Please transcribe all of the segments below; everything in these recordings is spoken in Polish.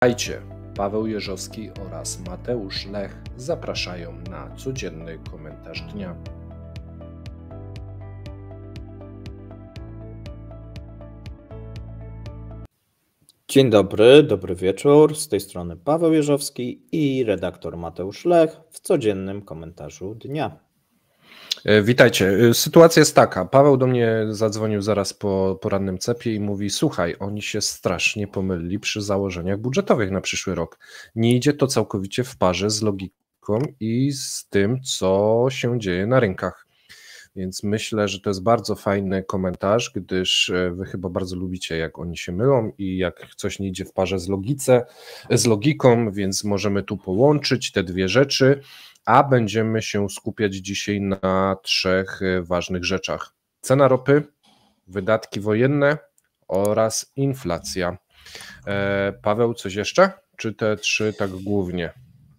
Witajcie, Paweł Jeżowski oraz Mateusz Lech zapraszają na codzienny komentarz dnia. Dzień dobry, dobry wieczór. Z tej strony Paweł Jeżowski i redaktor Mateusz Lech w codziennym komentarzu dnia. Witajcie. Sytuacja jest taka. Paweł do mnie zadzwonił zaraz po porannym cepie i mówi: słuchaj, oni się strasznie pomylili przy założeniach budżetowych na przyszły rok. Nie idzie to całkowicie w parze z logiką i z tym, co się dzieje na rynkach. Więc myślę, że to jest bardzo fajny komentarz, gdyż wy chyba bardzo lubicie, jak oni się mylą i jak coś nie idzie w parze z logiką, więc możemy tu połączyć te dwie rzeczy, a będziemy się skupiać dzisiaj na trzech ważnych rzeczach. Cena ropy, wydatki wojenne oraz inflacja. Paweł, coś jeszcze? Czy te trzy tak głównie?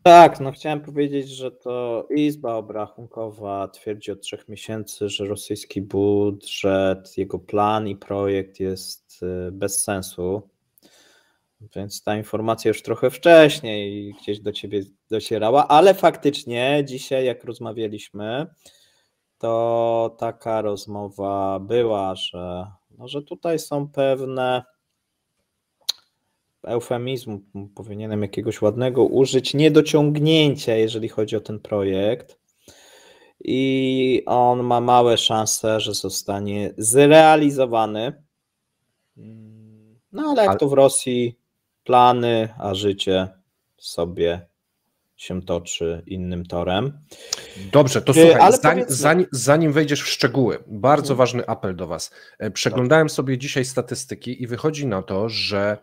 Tak, chciałem powiedzieć, że to Izba Obrachunkowa twierdzi od 3 miesięcy, że rosyjski budżet, jego plan i projekt jest bez sensu, więc ta informacja już trochę wcześniej gdzieś do ciebie docierała, ale faktycznie dzisiaj, jak rozmawialiśmy, to taka rozmowa była, że tutaj są pewne, eufemizmu powinienem jakiegoś ładnego użyć, niedociągnięcia, jeżeli chodzi o ten projekt, i on ma małe szanse, że zostanie zrealizowany. No ale jak to w Rosji, plany, a życie sobie się toczy innym torem. Dobrze, to słuchaj, zanim wejdziesz w szczegóły, bardzo ważny apel do was. Przeglądałem sobie dzisiaj statystyki i wychodzi na to, że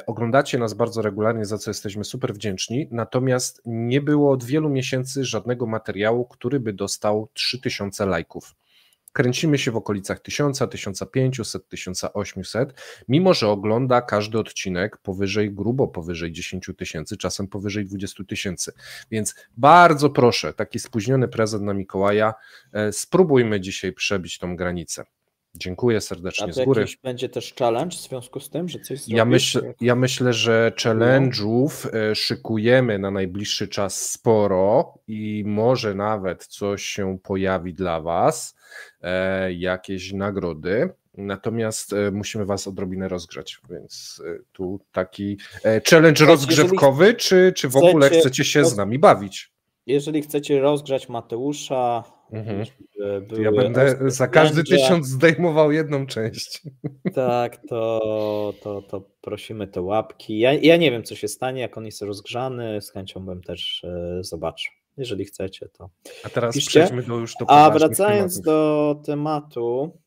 oglądacie nas bardzo regularnie, za co jesteśmy super wdzięczni, natomiast nie było od wielu miesięcy żadnego materiału, który by dostał 3000 lajków. Kręcimy się w okolicach 1000, 1500, 1800, mimo że ogląda każdy odcinek grubo powyżej 10 000, czasem powyżej 20 000. Więc bardzo proszę, taki spóźniony prezent na Mikołaja, spróbujmy dzisiaj przebić tą granicę. Dziękuję serdecznie z góry. Jakiś będzie też challenge w związku z tym, że coś zrobisz? Ja myślę, że challenge'ów szykujemy na najbliższy czas sporo i może nawet coś się pojawi dla was, jakieś nagrody. Natomiast musimy was odrobinę rozgrzać, więc tu taki challenge rozgrzewkowy, czy w ogóle chcecie się z nami bawić? Jeżeli chcecie rozgrzać Mateusza, ja będę za każdy 1000 zdejmował jedną część. Tak, to prosimy te łapki. Ja nie wiem, co się stanie, jak on jest rozgrzany, z chęcią bym też zobaczył. Jeżeli chcecie, to a teraz piszcie. Przejdźmy do już do A wracając do tematu,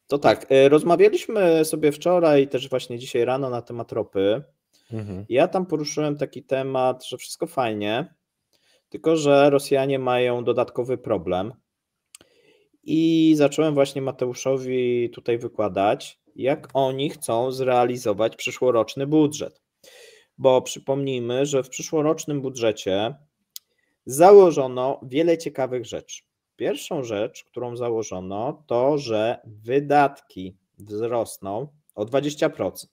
to tak, rozmawialiśmy sobie wczoraj, też właśnie dzisiaj rano na temat ropy. Ja tam poruszyłem taki temat, że wszystko fajnie, tylko że Rosjanie mają dodatkowy problem i zacząłem właśnie Mateuszowi tutaj wykładać, jak oni chcą zrealizować przyszłoroczny budżet, bo przypomnijmy, że w przyszłorocznym budżecie założono wiele ciekawych rzeczy. Pierwszą rzecz, którą założono, to, że wydatki wzrosną o 20%.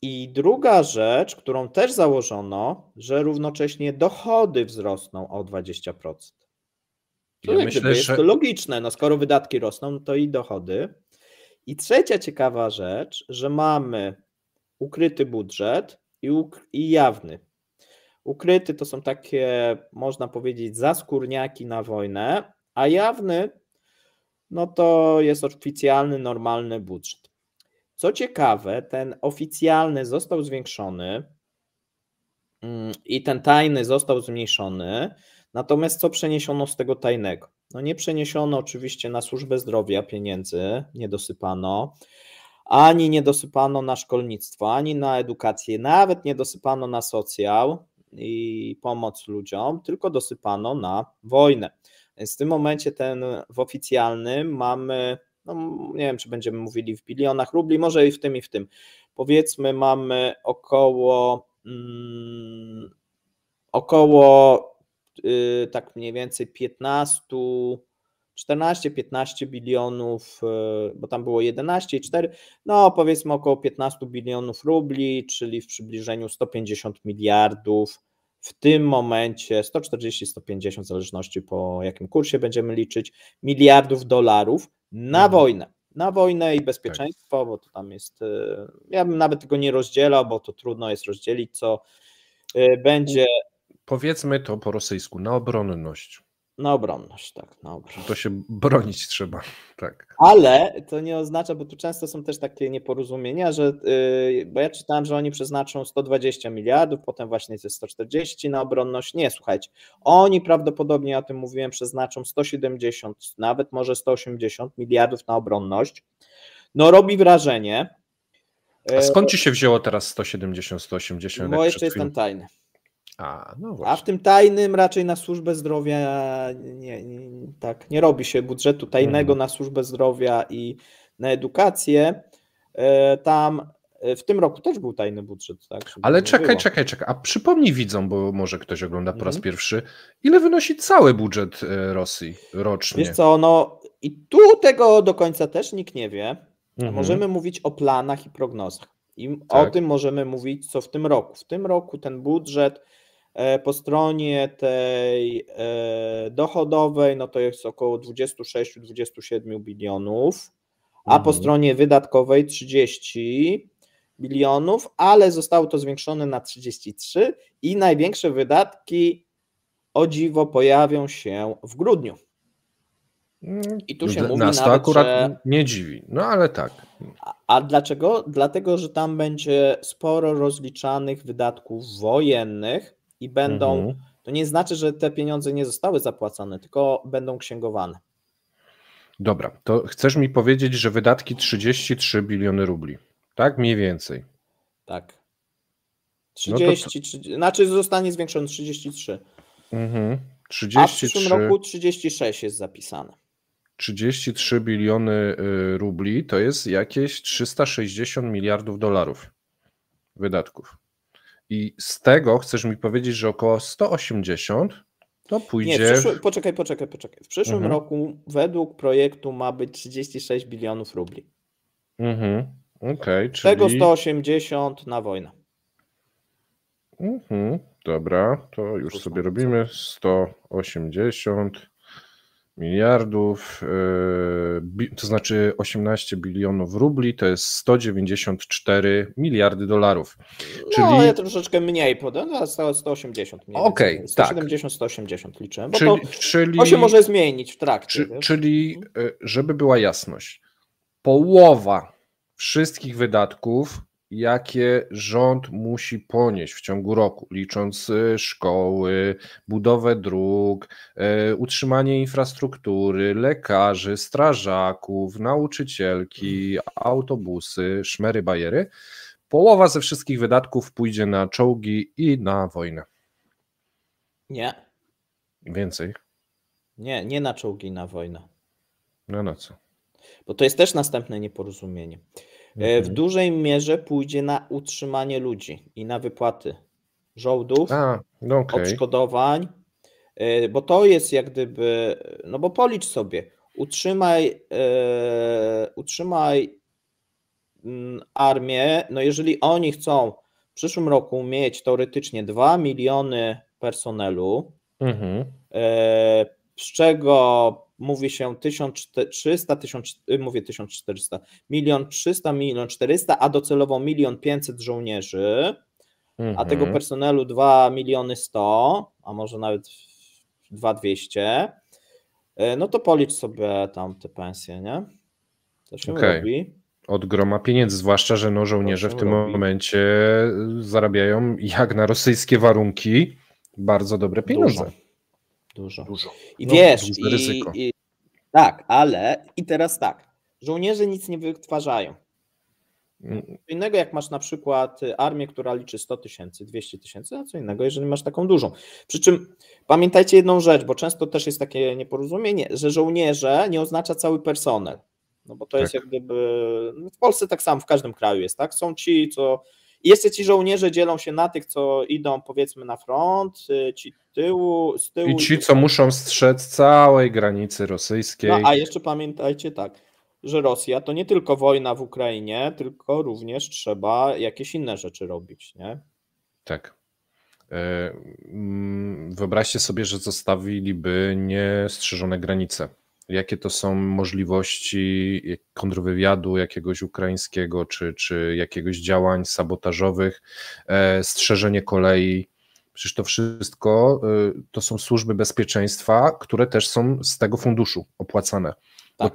I druga rzecz, którą też założono, że równocześnie dochody wzrosną o 20%. To jest to logiczne, no skoro wydatki rosną, to i dochody. I trzecia ciekawa rzecz, że mamy ukryty budżet i jawny. Ukryty to są takie, można powiedzieć, zaskórniaki na wojnę, a jawny, no to jest oficjalny, normalny budżet. Co ciekawe, ten oficjalny został zwiększony i ten tajny został zmniejszony, natomiast co przeniesiono z tego tajnego? No nie przeniesiono oczywiście na służbę zdrowia pieniędzy, nie dosypano, ani nie dosypano na szkolnictwo, ani na edukację, nawet nie dosypano na socjal i pomoc ludziom, tylko dosypano na wojnę. Więc w tym momencie w oficjalnym mamy, no nie wiem, czy będziemy mówili w bilionach rubli, może i w tym. Powiedzmy, mamy około tak mniej więcej 15 14-15 bilionów, bo tam było 11,4, no powiedzmy około 15 bilionów rubli, czyli w przybliżeniu 150 miliardów, w tym momencie 140-150, w zależności po jakim kursie będziemy liczyć, miliardów dolarów na wojnę. Na wojnę i bezpieczeństwo, bo to tam jest, ja bym nawet tego nie rozdzielał, bo to trudno jest rozdzielić, co będzie. Powiedzmy to po rosyjsku, na obronność. Na obronność, tak, na obronność. To się bronić trzeba, tak. Ale to nie oznacza, bo tu często są też takie nieporozumienia, że, bo ja czytałem, że oni przeznaczą 120 miliardów, potem właśnie jest 140 na obronność. Nie, słuchajcie, oni prawdopodobnie, o tym mówiłem, przeznaczą 170, nawet może 180 miliardów na obronność. No robi wrażenie. A skąd ci się wzięło teraz 170, 180? Bo jeszcze jest ten tajny. No właśnie. A w tym tajnym raczej na służbę zdrowia nie robi się budżetu tajnego na służbę zdrowia i na edukację. Tam w tym roku też był tajny budżet. Tak? Ale czekaj. A przypomnij widzom, bo może ktoś ogląda po raz pierwszy, ile wynosi cały budżet Rosji rocznie? Wiesz co, no i tu tego do końca też nikt nie wie. Możemy mówić o planach i prognozach. I o tym możemy mówić, co w tym roku. W tym roku ten budżet po stronie tej dochodowej, no to jest około 26-27 bilionów, a po stronie wydatkowej 30 bilionów, ale zostało to zwiększone na 33 i największe wydatki, o dziwo, pojawią się w grudniu. I tu się mówi nas to nawet, akurat że... nie dziwi, no ale tak. A dlaczego? Dlatego, że tam będzie sporo rozliczanych wydatków wojennych i będą, to nie znaczy, że te pieniądze nie zostały zapłacone, tylko będą księgowane. Dobra, to chcesz mi powiedzieć, że wydatki 33 biliony rubli, tak? Mniej więcej. Tak. 33, znaczy zostanie zwiększony 33. 33. A w przyszłym roku 36 jest zapisane. 33 biliony rubli to jest jakieś 360 miliardów dolarów wydatków. I z tego chcesz mi powiedzieć, że około 180 to pójdzie... Nie, poczekaj. W przyszłym roku według projektu ma być 36 bilionów rubli. Okej, z tego 180 na wojnę. Dobra, to już sobie robimy 180 miliardów, to znaczy 18 bilionów rubli, to jest 194 miliardy dolarów. No, ja troszeczkę mniej podam, 180 mniej. Okej, 170, 180 liczę, bo to się może zmienić w trakcie. Czyli, żeby była jasność, połowa wszystkich wydatków, jakie rząd musi ponieść w ciągu roku, licząc szkoły, budowę dróg, utrzymanie infrastruktury, lekarzy, strażaków, nauczycielki, autobusy, szmery, bajery, połowa ze wszystkich wydatków pójdzie na czołgi i na wojnę. Nie. Więcej? Nie na czołgi i na wojnę. No na co? Bo to jest też następne nieporozumienie. W dużej mierze pójdzie na utrzymanie ludzi i na wypłaty żołdów, odszkodowań, bo to jest jak gdyby, no bo policz sobie, utrzymaj armię, no jeżeli oni chcą w przyszłym roku mieć teoretycznie 2 miliony personelu, z czego mówi się 1300, 1400, 1 300 000, 1 400 000, a docelowo 1 500 000 żołnierzy, a tego personelu 2 100 000, a może nawet 2200, no to policz sobie tam te pensje, nie? To się robi. Od groma pieniędzy, zwłaszcza, że no żołnierze w tym momencie zarabiają jak na rosyjskie warunki bardzo dobre pieniądze. Dużo. I wiesz, tak, ale i teraz tak, żołnierze nic nie wytwarzają. Co innego jak masz na przykład armię, która liczy 100 000, 200 000, a co innego, jeżeli masz taką dużą. Przy czym pamiętajcie jedną rzecz, bo często też jest takie nieporozumienie, że żołnierze nie oznacza cały personel. No bo to jest jak gdyby, w Polsce tak samo, w każdym kraju jest, tak? Są ci, co I jeszcze ci żołnierze dzielą się na tych, co idą powiedzmy na front, ci z tyłu. I ci, co muszą strzec całej granicy rosyjskiej. No a jeszcze pamiętajcie tak, że Rosja to nie tylko wojna w Ukrainie, tylko również trzeba jakieś inne rzeczy robić, nie? Tak. Wyobraźcie sobie, że zostawiliby niestrzeżone granice. Jakie to są możliwości kontrwywiadu jakiegoś ukraińskiego, czy jakiegoś działań sabotażowych, strzeżenie kolei. Przecież to wszystko to są służby bezpieczeństwa, które też są z tego funduszu opłacane. Tak.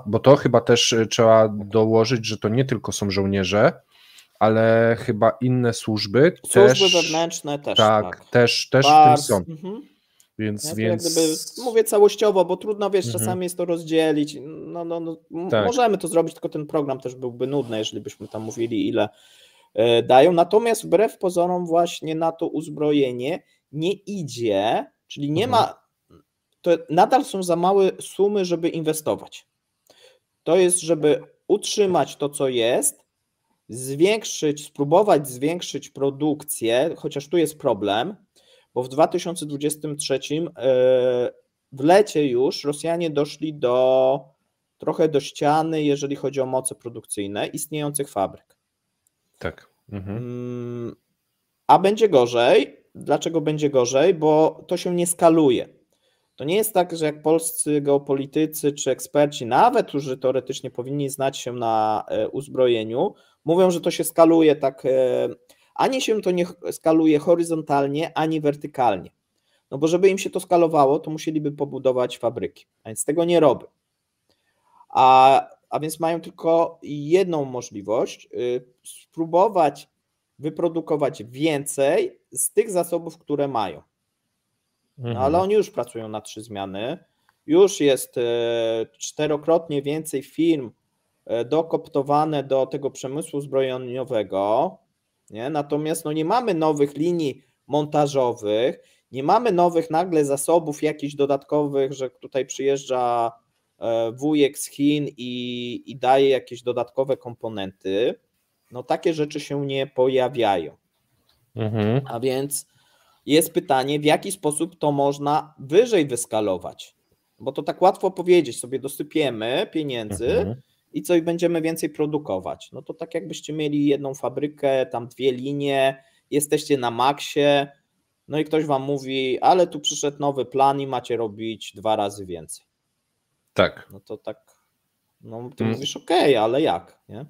Bo to chyba też trzeba dołożyć, że to nie tylko są żołnierze, ale chyba inne służby. Służby wewnętrzne też. Tak, też w tym są. Więc, ja jak gdyby mówię całościowo, bo trudno, wiesz, czasami jest to rozdzielić. Tak. Możemy to zrobić, tylko ten program też byłby nudny, jeżeli byśmy tam mówili, ile dają. Natomiast wbrew pozorom właśnie na to uzbrojenie nie idzie, czyli nie ma, to nadal są za małe sumy, żeby inwestować. To jest, żeby utrzymać to, co jest, spróbować zwiększyć produkcję, chociaż tu jest problem, bo w 2023 w lecie już Rosjanie doszli trochę do ściany, jeżeli chodzi o moce produkcyjne istniejących fabryk. Tak. A będzie gorzej. Dlaczego będzie gorzej? Bo to się nie skaluje. To nie jest tak, że jak polscy geopolitycy czy eksperci, nawet którzy teoretycznie powinni znać się na uzbrojeniu, mówią, że to się skaluje tak, ani się to nie skaluje horyzontalnie, ani wertykalnie. No bo żeby im się to skalowało, to musieliby pobudować fabryki, a więc tego nie robią. A więc mają tylko jedną możliwość, spróbować wyprodukować więcej z tych zasobów, które mają. No ale oni już pracują na 3 zmiany, już jest 4-krotnie więcej firm dokoptowane do tego przemysłu zbrojeniowego, nie? Natomiast nie mamy nowych linii montażowych, nie mamy nowych nagle zasobów jakichś dodatkowych, że tutaj przyjeżdża wujek z Chin i daje jakieś dodatkowe komponenty. No takie rzeczy się nie pojawiają. A więc jest pytanie, w jaki sposób to można wyżej wyskalować, bo to tak łatwo powiedzieć, sobie dosypiemy pieniędzy i co, i będziemy więcej produkować. No to tak jakbyście mieli jedną fabrykę, tam 2 linie, jesteście na maksie, no i ktoś wam mówi, ale tu przyszedł nowy plan i macie robić 2 razy więcej. Tak. No to tak, ty mówisz okej, ale jak, nie?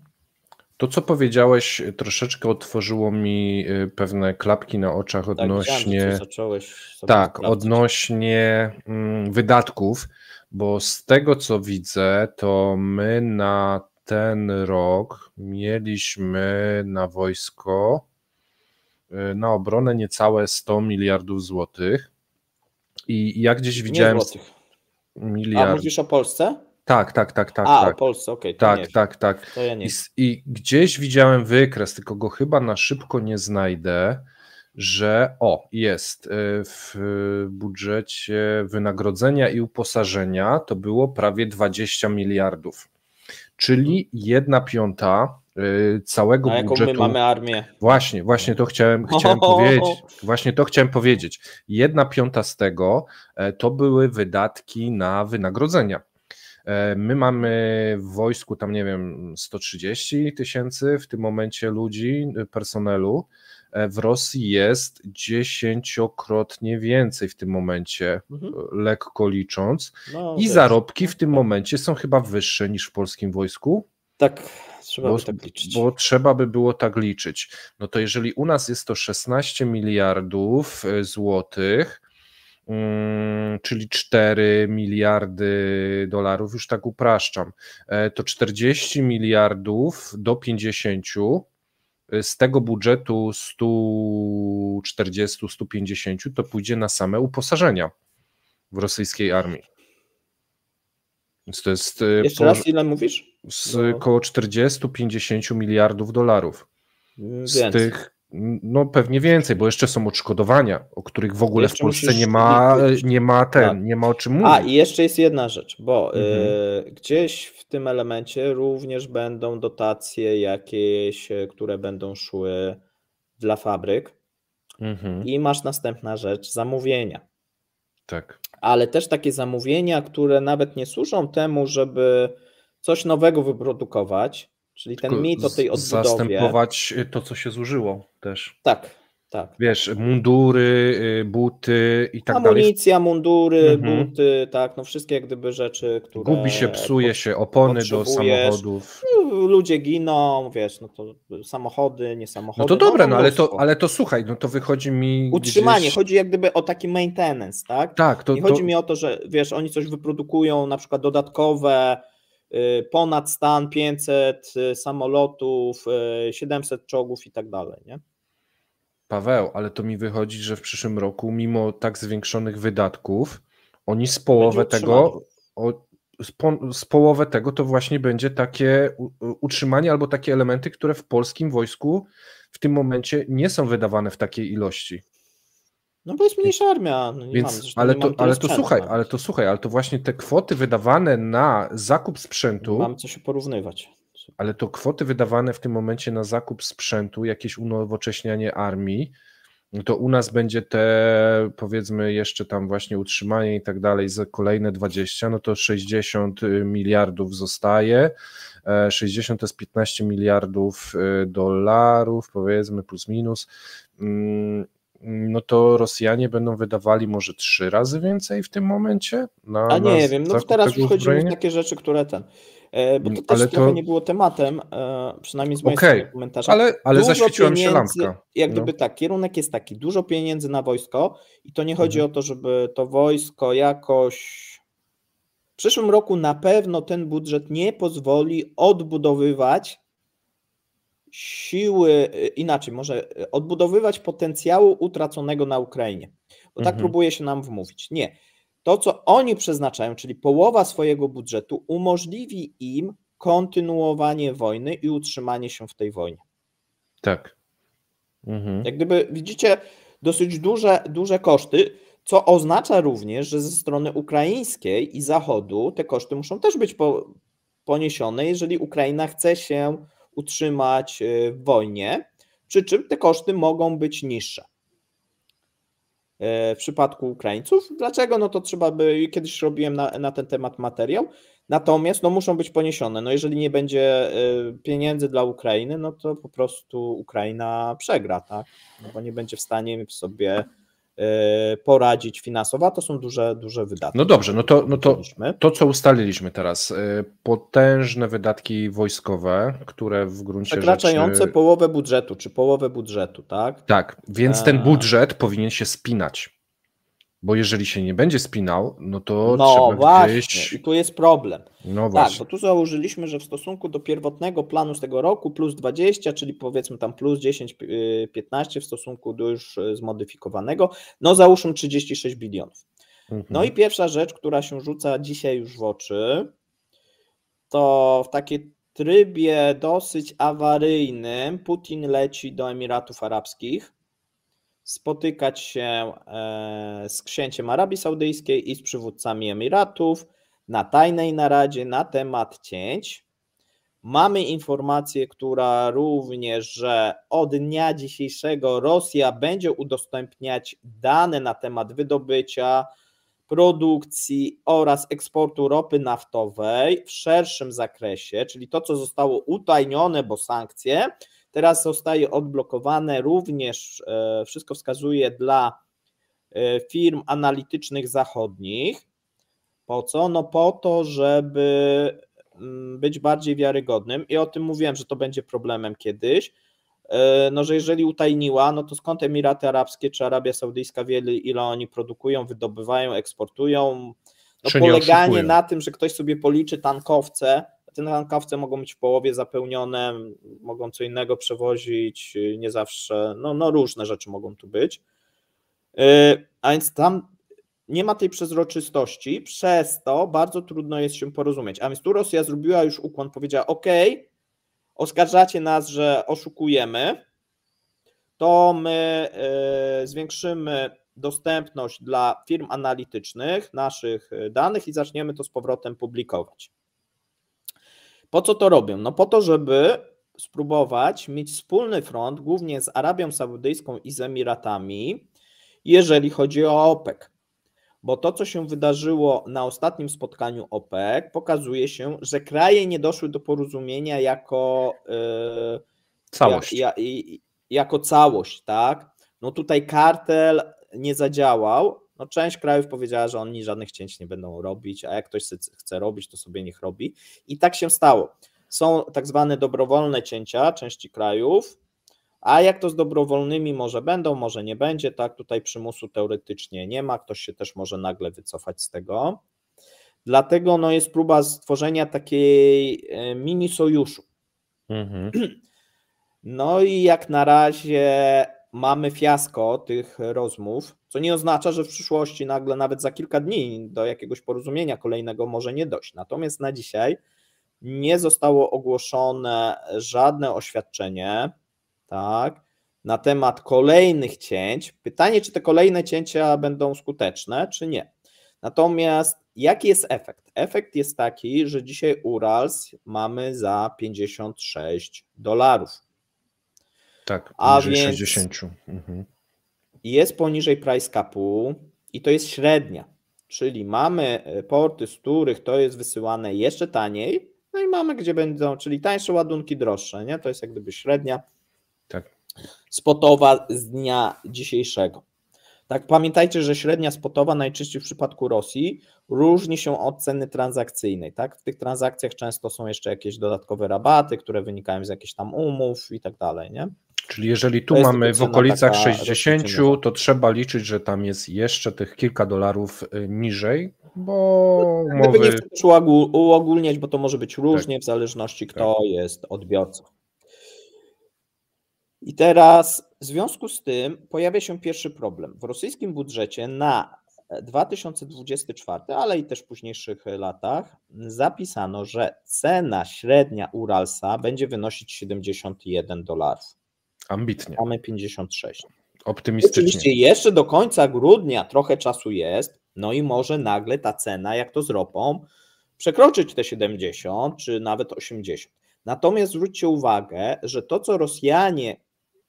To, co powiedziałeś, troszeczkę otworzyło mi pewne klapki na oczach odnośnie, odnośnie wydatków, bo z tego, co widzę, to my na ten rok mieliśmy na wojsko, na obronę niecałe 100 miliardów złotych i jak gdzieś widziałem... Nie złotych. A mówisz o Polsce? Tak. O Polsce, okej. Tak. To ja nie. I gdzieś widziałem wykres, tylko go chyba na szybko nie znajdę, że jest w budżecie wynagrodzenia i uposażenia to było prawie 20 miliardów, czyli 1/5 całego budżetu. Jaką my mamy armię? Właśnie to chciałem powiedzieć. Właśnie to chciałem powiedzieć. 1/5 z tego to były wydatki na wynagrodzenia. My mamy w wojsku tam, nie wiem, 130 000 w tym momencie ludzi, personelu. W Rosji jest 10-krotnie więcej w tym momencie, lekko licząc. I zarobki w tym momencie są chyba wyższe niż w polskim wojsku. Tak, trzeba by tak liczyć. Bo trzeba by było tak liczyć. No to jeżeli u nas jest to 16 miliardów złotych, czyli 4 miliardy dolarów, już tak upraszczam, to 40 miliardów do 50 z tego budżetu 140-150 to pójdzie na same uposażenia w rosyjskiej armii. Więc to jest... Jeszcze raz, ile mówisz? Około 40-50 miliardów dolarów. No pewnie więcej, bo jeszcze są odszkodowania, o których w ogóle w Polsce nie ma o czym mówić. I jeszcze jest jedna rzecz, bo gdzieś w tym elemencie również będą dotacje jakieś, które będą szły dla fabryk i masz następna rzecz, zamówienia. Tak. Ale też takie zamówienia, które nawet nie służą temu, żeby coś nowego wyprodukować, czyli tylko ten mit o tej odbudowie. Zastępować to, co się zużyło też. Tak. Wiesz, mundury, buty i tak dalej. Amunicja, mundury, buty, tak, no wszystkie jak gdyby rzeczy, które... Gubi się, psuje się, opony do samochodów. Ludzie giną, wiesz, no to samochody, nie samochody. No to dobra, ale to słuchaj, no to wychodzi mi utrzymanie, gdzieś... chodzi jak gdyby o taki maintenance, tak? Tak. Nie chodzi mi o to, że wiesz, oni coś wyprodukują, na przykład dodatkowe, ponad stan 500 samolotów, 700 czołgów i tak dalej, nie? Paweł, ale to mi wychodzi, że w przyszłym roku, mimo tak zwiększonych wydatków, oni z połowę tego to właśnie będzie takie utrzymanie albo takie elementy, które w polskim wojsku w tym momencie nie są wydawane w takiej ilości. No bo jest mniejsza armia. No ale to właśnie te kwoty wydawane na zakup sprzętu. Mamy co się porównywać. Ale to kwoty wydawane w tym momencie na zakup sprzętu, jakieś unowocześnianie armii, to u nas będzie te, powiedzmy, jeszcze tam właśnie utrzymanie i tak dalej, za kolejne 20, no to 60 miliardów zostaje. 60 to jest 15 miliardów dolarów, powiedzmy, plus minus. No to Rosjanie będą wydawali może 3 razy więcej w tym momencie? Nie wiem, no teraz już wchodzimy w takie rzeczy, które bo to też trochę nie było tematem, przynajmniej z mojej strony komentarza. Ale zaświeciła mi się lampka. Jak gdyby tak, kierunek jest taki, dużo pieniędzy na wojsko i to nie chodzi o to, żeby to wojsko jakoś... W przyszłym roku na pewno ten budżet nie pozwoli odbudowywać siły, inaczej, może odbudowywać potencjału utraconego na Ukrainie. Bo tak próbuje się nam wmówić. Nie. To, co oni przeznaczają, czyli połowa swojego budżetu, umożliwi im kontynuowanie wojny i utrzymanie się w tej wojnie. Tak. Jak gdyby widzicie dosyć duże koszty, co oznacza również, że ze strony ukraińskiej i Zachodu te koszty muszą też być poniesione, jeżeli Ukraina chce się utrzymać w wojnie, przy czym te koszty mogą być niższe. W przypadku Ukraińców. Dlaczego? No to trzeba by, kiedyś robiłem na ten temat materiał, natomiast no muszą być poniesione. No jeżeli nie będzie pieniędzy dla Ukrainy, no to po prostu Ukraina przegra, tak? No bo nie będzie w stanie sobie poradzić finansowo, a to są duże wydatki. No dobrze, to co ustaliliśmy teraz, potężne wydatki wojskowe, które w gruncie przekraczające połowę budżetu, czy połowę budżetu, tak? Tak, więc ten budżet powinien się spinać, bo jeżeli się nie będzie spinał, no to trzeba właśnie, gdzieś... i tu jest problem. No właśnie. Tak, bo tu założyliśmy, że w stosunku do pierwotnego planu z tego roku plus 20, czyli powiedzmy tam plus 10-15 w stosunku do już zmodyfikowanego, no załóżmy 36 bilionów. No i pierwsza rzecz, która się rzuca dzisiaj już w oczy, to w takim trybie dosyć awaryjnym Putin leci do Emiratów Arabskich spotykać się z księciem Arabii Saudyjskiej i z przywódcami Emiratów na tajnej naradzie na temat cięć. Mamy informację, która również, że od dnia dzisiejszego Rosja będzie udostępniać dane na temat wydobycia, produkcji oraz eksportu ropy naftowej w szerszym zakresie, czyli to, co zostało utajnione, bo sankcje, teraz zostaje odblokowane, również wszystko wskazuje dla firm analitycznych zachodnich. Po co? No po to, żeby być bardziej wiarygodnym i o tym mówiłem, że to będzie problemem kiedyś, no że jeżeli utajniła, no to skąd Emiraty Arabskie czy Arabia Saudyjska wie, ile oni produkują, wydobywają, eksportują. No poleganie na tym, że ktoś sobie policzy tankowce, te tankowce mogą być w połowie zapełnione, mogą co innego przewozić, nie zawsze, no różne rzeczy mogą tu być. A więc tam nie ma tej przezroczystości, przez to bardzo trudno jest się porozumieć. A więc tu Rosja zrobiła już ukłon, powiedziała: OK, oskarżacie nas, że oszukujemy, to my zwiększymy dostępność dla firm analitycznych naszych danych i zaczniemy to z powrotem publikować. Po co to robią? No po to, żeby spróbować mieć wspólny front, głównie z Arabią Saudyjską i z Emiratami, jeżeli chodzi o OPEC. Bo to, co się wydarzyło na ostatnim spotkaniu OPEC, pokazuje się, że kraje nie doszły do porozumienia jako całość. Jako całość, tak? No tutaj kartel nie zadziałał. No część krajów powiedziała, że oni żadnych cięć nie będą robić, a jak ktoś chce robić, to sobie niech robi. I tak się stało. Są tak zwane dobrowolne cięcia części krajów, a jak to z dobrowolnymi może będą, może nie będzie, tak, tutaj przymusu teoretycznie nie ma, ktoś się też może nagle wycofać z tego. Dlatego no, jest próba stworzenia takiej mini sojuszu. No i jak na razie mamy fiasko tych rozmów, co nie oznacza, że w przyszłości nagle, nawet za kilka dni do jakiegoś porozumienia kolejnego może nie dojść. Natomiast na dzisiaj nie zostało ogłoszone żadne oświadczenie, tak, na temat kolejnych cięć. Pytanie, czy te kolejne cięcia będą skuteczne, czy nie. Natomiast jaki jest efekt? Efekt jest taki, że dzisiaj Urals mamy za $56. Tak, poniżej 60. Jest poniżej price capu i to jest średnia, czyli mamy porty, z których to jest wysyłane jeszcze taniej, no i mamy, gdzie będą, czyli tańsze ładunki, droższe, nie? To jest jak gdyby średnia spotowa z dnia dzisiejszego. Tak, pamiętajcie, że średnia spotowa najczęściej w przypadku Rosji różni się od ceny transakcyjnej. Tak? W tych transakcjach często są jeszcze jakieś dodatkowe rabaty, które wynikają z jakichś tam umów i tak dalej. Nie? Czyli jeżeli tu mamy w okolicach 60, to trzeba liczyć, że tam jest jeszcze tych kilka dolarów niżej, bo gdyby nie chcę też uogólniać, bo to może być różnie w zależności kto jest odbiorcą. I teraz w związku z tym pojawia się pierwszy problem. W rosyjskim budżecie na 2024, ale i też w późniejszych latach zapisano, że cena średnia Uralsa będzie wynosić $71. Ambitnie. Mamy 56. Optymistycznie. Oczywiście jeszcze do końca grudnia trochę czasu jest, no i może nagle ta cena, jak to z ropą, przekroczyć te 70 czy nawet 80. Natomiast zwróćcie uwagę, że to, co Rosjanie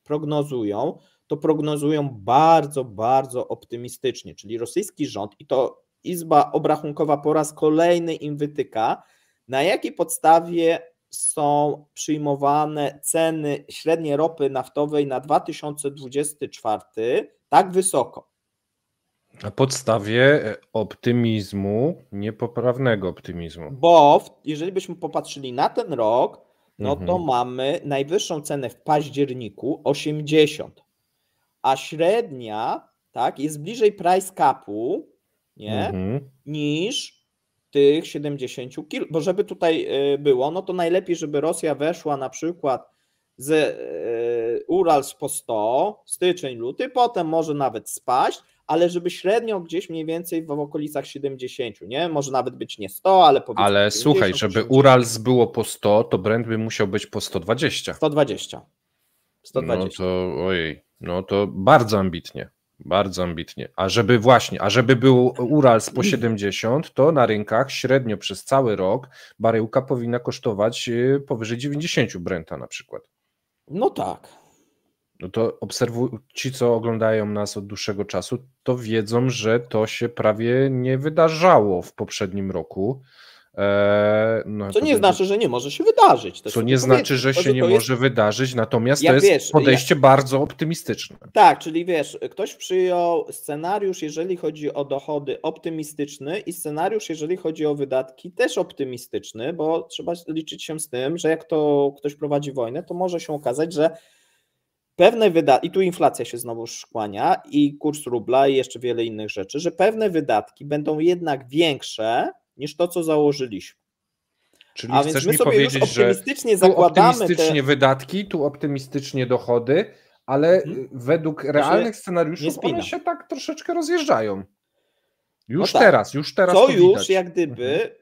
prognozują, to prognozują bardzo, bardzo optymistycznie, czyli rosyjski rząd i to Izba Obrachunkowa po raz kolejny im wytyka, na jakiej podstawie są przyjmowane ceny średniej ropy naftowej na 2024 tak wysoko. Na podstawie optymizmu, niepoprawnego optymizmu. Bo jeżeli byśmy popatrzyli na ten rok, no to mamy najwyższą cenę w październiku 80, a średnia, tak, jest bliżej price capu, nie, niż tych 70 kg, bo żeby tutaj było, no to najlepiej, żeby Rosja weszła na przykład z Urals po 100, styczeń, luty, potem może nawet spaść, ale żeby średnio gdzieś mniej więcej w okolicach 70, nie? Może nawet być nie 100, ale powiedzmy ale 70, słuchaj, żeby 80. Urals było po 100, to Brent by musiał być po 120. 120. No to ojej, no to bardzo ambitnie. Bardzo ambitnie. A żeby był Urals po 70, to na rynkach średnio przez cały rok baryłka powinna kosztować powyżej 90 Brenta na przykład. No tak. No to ci, co oglądają nas od dłuższego czasu, to wiedzą, że to się prawie nie wydarzało w poprzednim roku. No, co nie znaczy, że nie może się wydarzyć. Co nie znaczy, że się nie może wydarzyć, natomiast to jest podejście bardzo optymistyczne. Tak, czyli wiesz, ktoś przyjął scenariusz, jeżeli chodzi o dochody, optymistyczny i scenariusz, jeżeli chodzi o wydatki, też optymistyczny, bo trzeba liczyć się z tym, że jak to ktoś prowadzi wojnę, to może się okazać, że pewne wydatki, i tu inflacja się znowu skłania, i kurs rubla, i jeszcze wiele innych rzeczy, że pewne wydatki będą jednak większe niż to, co założyliśmy. Czyli a chcesz mi powiedzieć, optymistycznie że tu optymistycznie wydatki, tu optymistycznie dochody, ale według realnych scenariuszów one się tak troszeczkę rozjeżdżają. Już teraz to widać. Już jak gdyby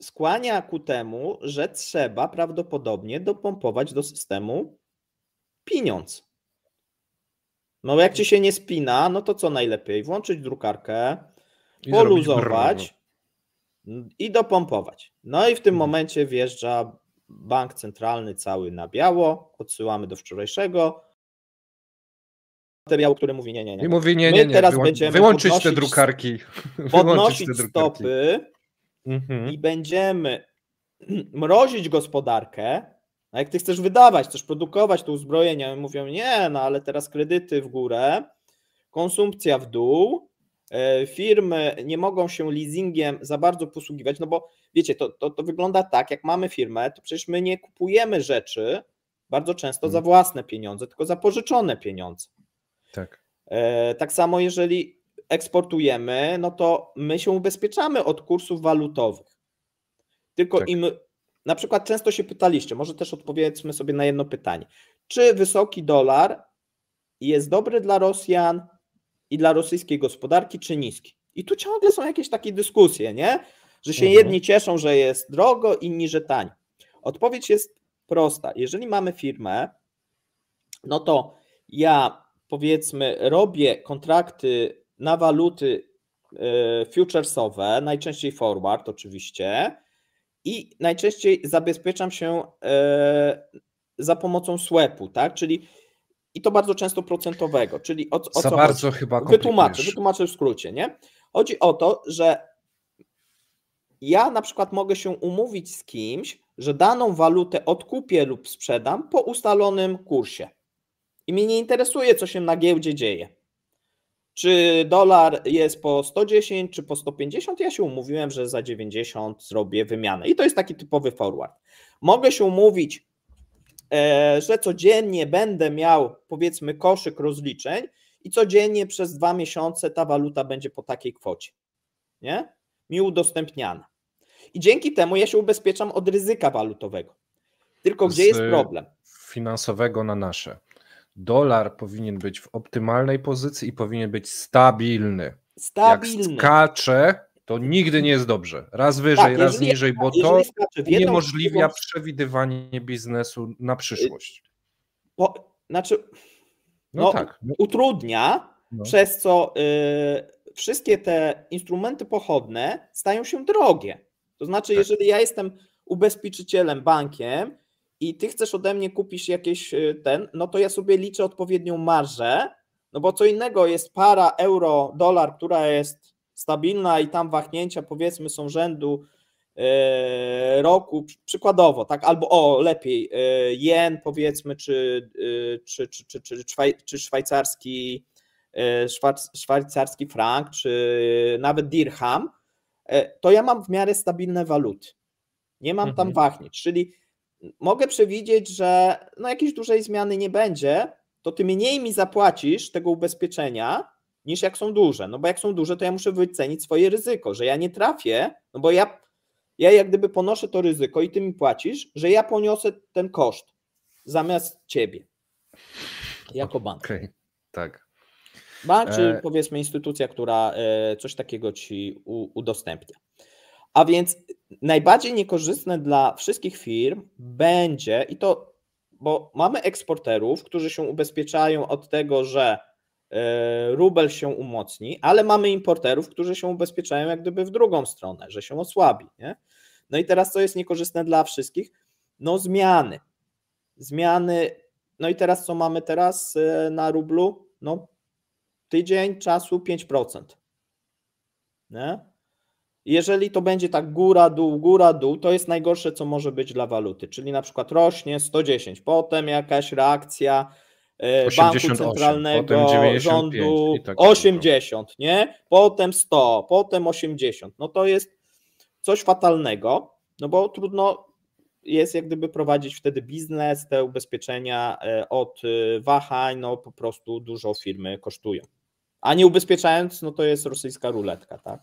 skłania ku temu, że trzeba prawdopodobnie dopompować do systemu pieniądz. No jak ci się nie spina, no to co najlepiej? Włączyć drukarkę, poluzować i dopompować. No i w tym momencie wjeżdża bank centralny cały na biało, odsyłamy do wczorajszego materiału, który mówi nie. I mówi nie, teraz będziemy wyłączyć te drukarki. Podnosić stopy i będziemy mrozić gospodarkę. A jak ty chcesz wydawać, chcesz produkować to uzbrojenie, oni mówią nie, no ale teraz kredyty w górę, konsumpcja w dół, firmy nie mogą się leasingiem za bardzo posługiwać, no bo wiecie, to wygląda tak, jak mamy firmę, to przecież my nie kupujemy rzeczy bardzo często za własne pieniądze, tylko za pożyczone pieniądze. Tak. Tak samo jeżeli eksportujemy, no to my się ubezpieczamy od kursów walutowych. Tylko tak. Im, na przykład często się pytaliście, może też odpowiedzmy sobie na jedno pytanie. Czy wysoki dolar jest dobry dla Rosjan i dla rosyjskiej gospodarki, czy niski? I tu ciągle są jakieś takie dyskusje, nie? Że się jedni cieszą, że jest drogo, inni, że taniej. Odpowiedź jest prosta. Jeżeli mamy firmę, no to ja powiedzmy robię kontrakty na waluty futuresowe, najczęściej forward oczywiście i najczęściej zabezpieczam się za pomocą swapu, tak? Czyli i to bardzo często procentowego, czyli o co bardzo chodzi? Chyba Wytłumaczę w skrócie, nie? Chodzi o to, że ja na przykład mogę się umówić z kimś, że daną walutę odkupię lub sprzedam po ustalonym kursie. I mnie nie interesuje, co się na giełdzie dzieje. Czy dolar jest po 110, czy po 150, ja się umówiłem, że za 90 zrobię wymianę. I to jest taki typowy forward. Mogę się umówić, że codziennie będę miał, powiedzmy, koszyk rozliczeń i codziennie przez 2 miesiące ta waluta będzie po takiej kwocie. Nie? Mi udostępniana. I dzięki temu ja się ubezpieczam od ryzyka walutowego. Tylko gdzie jest problem? Finansowego na nasze. Dolar powinien być w optymalnej pozycji i powinien być stabilny. Jak skacze, to nigdy nie jest dobrze. Raz wyżej, raz niżej, bo to uniemożliwia przewidywanie biznesu na przyszłość. Utrudnia, przez co wszystkie te instrumenty pochodne stają się drogie. To znaczy, jeżeli ja jestem ubezpieczycielem, bankiem, i ty chcesz ode mnie kupić jakieś no to ja sobie liczę odpowiednią marżę, no bo co innego jest para euro, dolar, która jest stabilna i tam wahnięcia powiedzmy są rzędu roku, przykładowo, tak, albo lepiej, jen powiedzmy, czy szwajcarski frank, czy nawet dirham, to ja mam w miarę stabilne waluty. Nie mam tam wahnięć, czyli mogę przewidzieć, że no jakiejś dużej zmiany nie będzie, to ty mniej mi zapłacisz tego ubezpieczenia, niż jak są duże. No bo jak są duże, to ja muszę wycenić swoje ryzyko, że ja nie trafię, no bo ja jak gdyby ponoszę to ryzyko i ty mi płacisz, że ja poniosę ten koszt zamiast ciebie. Jako bank. Okay. Tak. Bank, czy powiedzmy instytucja, która coś takiego ci udostępnia. A więc najbardziej niekorzystne dla wszystkich firm będzie, i to, bo mamy eksporterów, którzy się ubezpieczają od tego, że rubel się umocni, ale mamy importerów, którzy się ubezpieczają jak gdyby w drugą stronę, że się osłabi. Nie? No i teraz co jest niekorzystne dla wszystkich? No zmiany. No i teraz co mamy teraz na rublu? No tydzień czasu 5%. Nie? Jeżeli to będzie tak góra, dół, to jest najgorsze, co może być dla waluty, czyli na przykład rośnie 110, potem jakaś reakcja 88, banku centralnego, potem 95, rządu, tak 80, nie? Potem 100, potem 80. No to jest coś fatalnego, no bo trudno jest jak gdyby prowadzić wtedy biznes, te ubezpieczenia od wahań, no po prostu dużo firmy kosztują. A nie ubezpieczając, no to jest rosyjska ruletka, tak?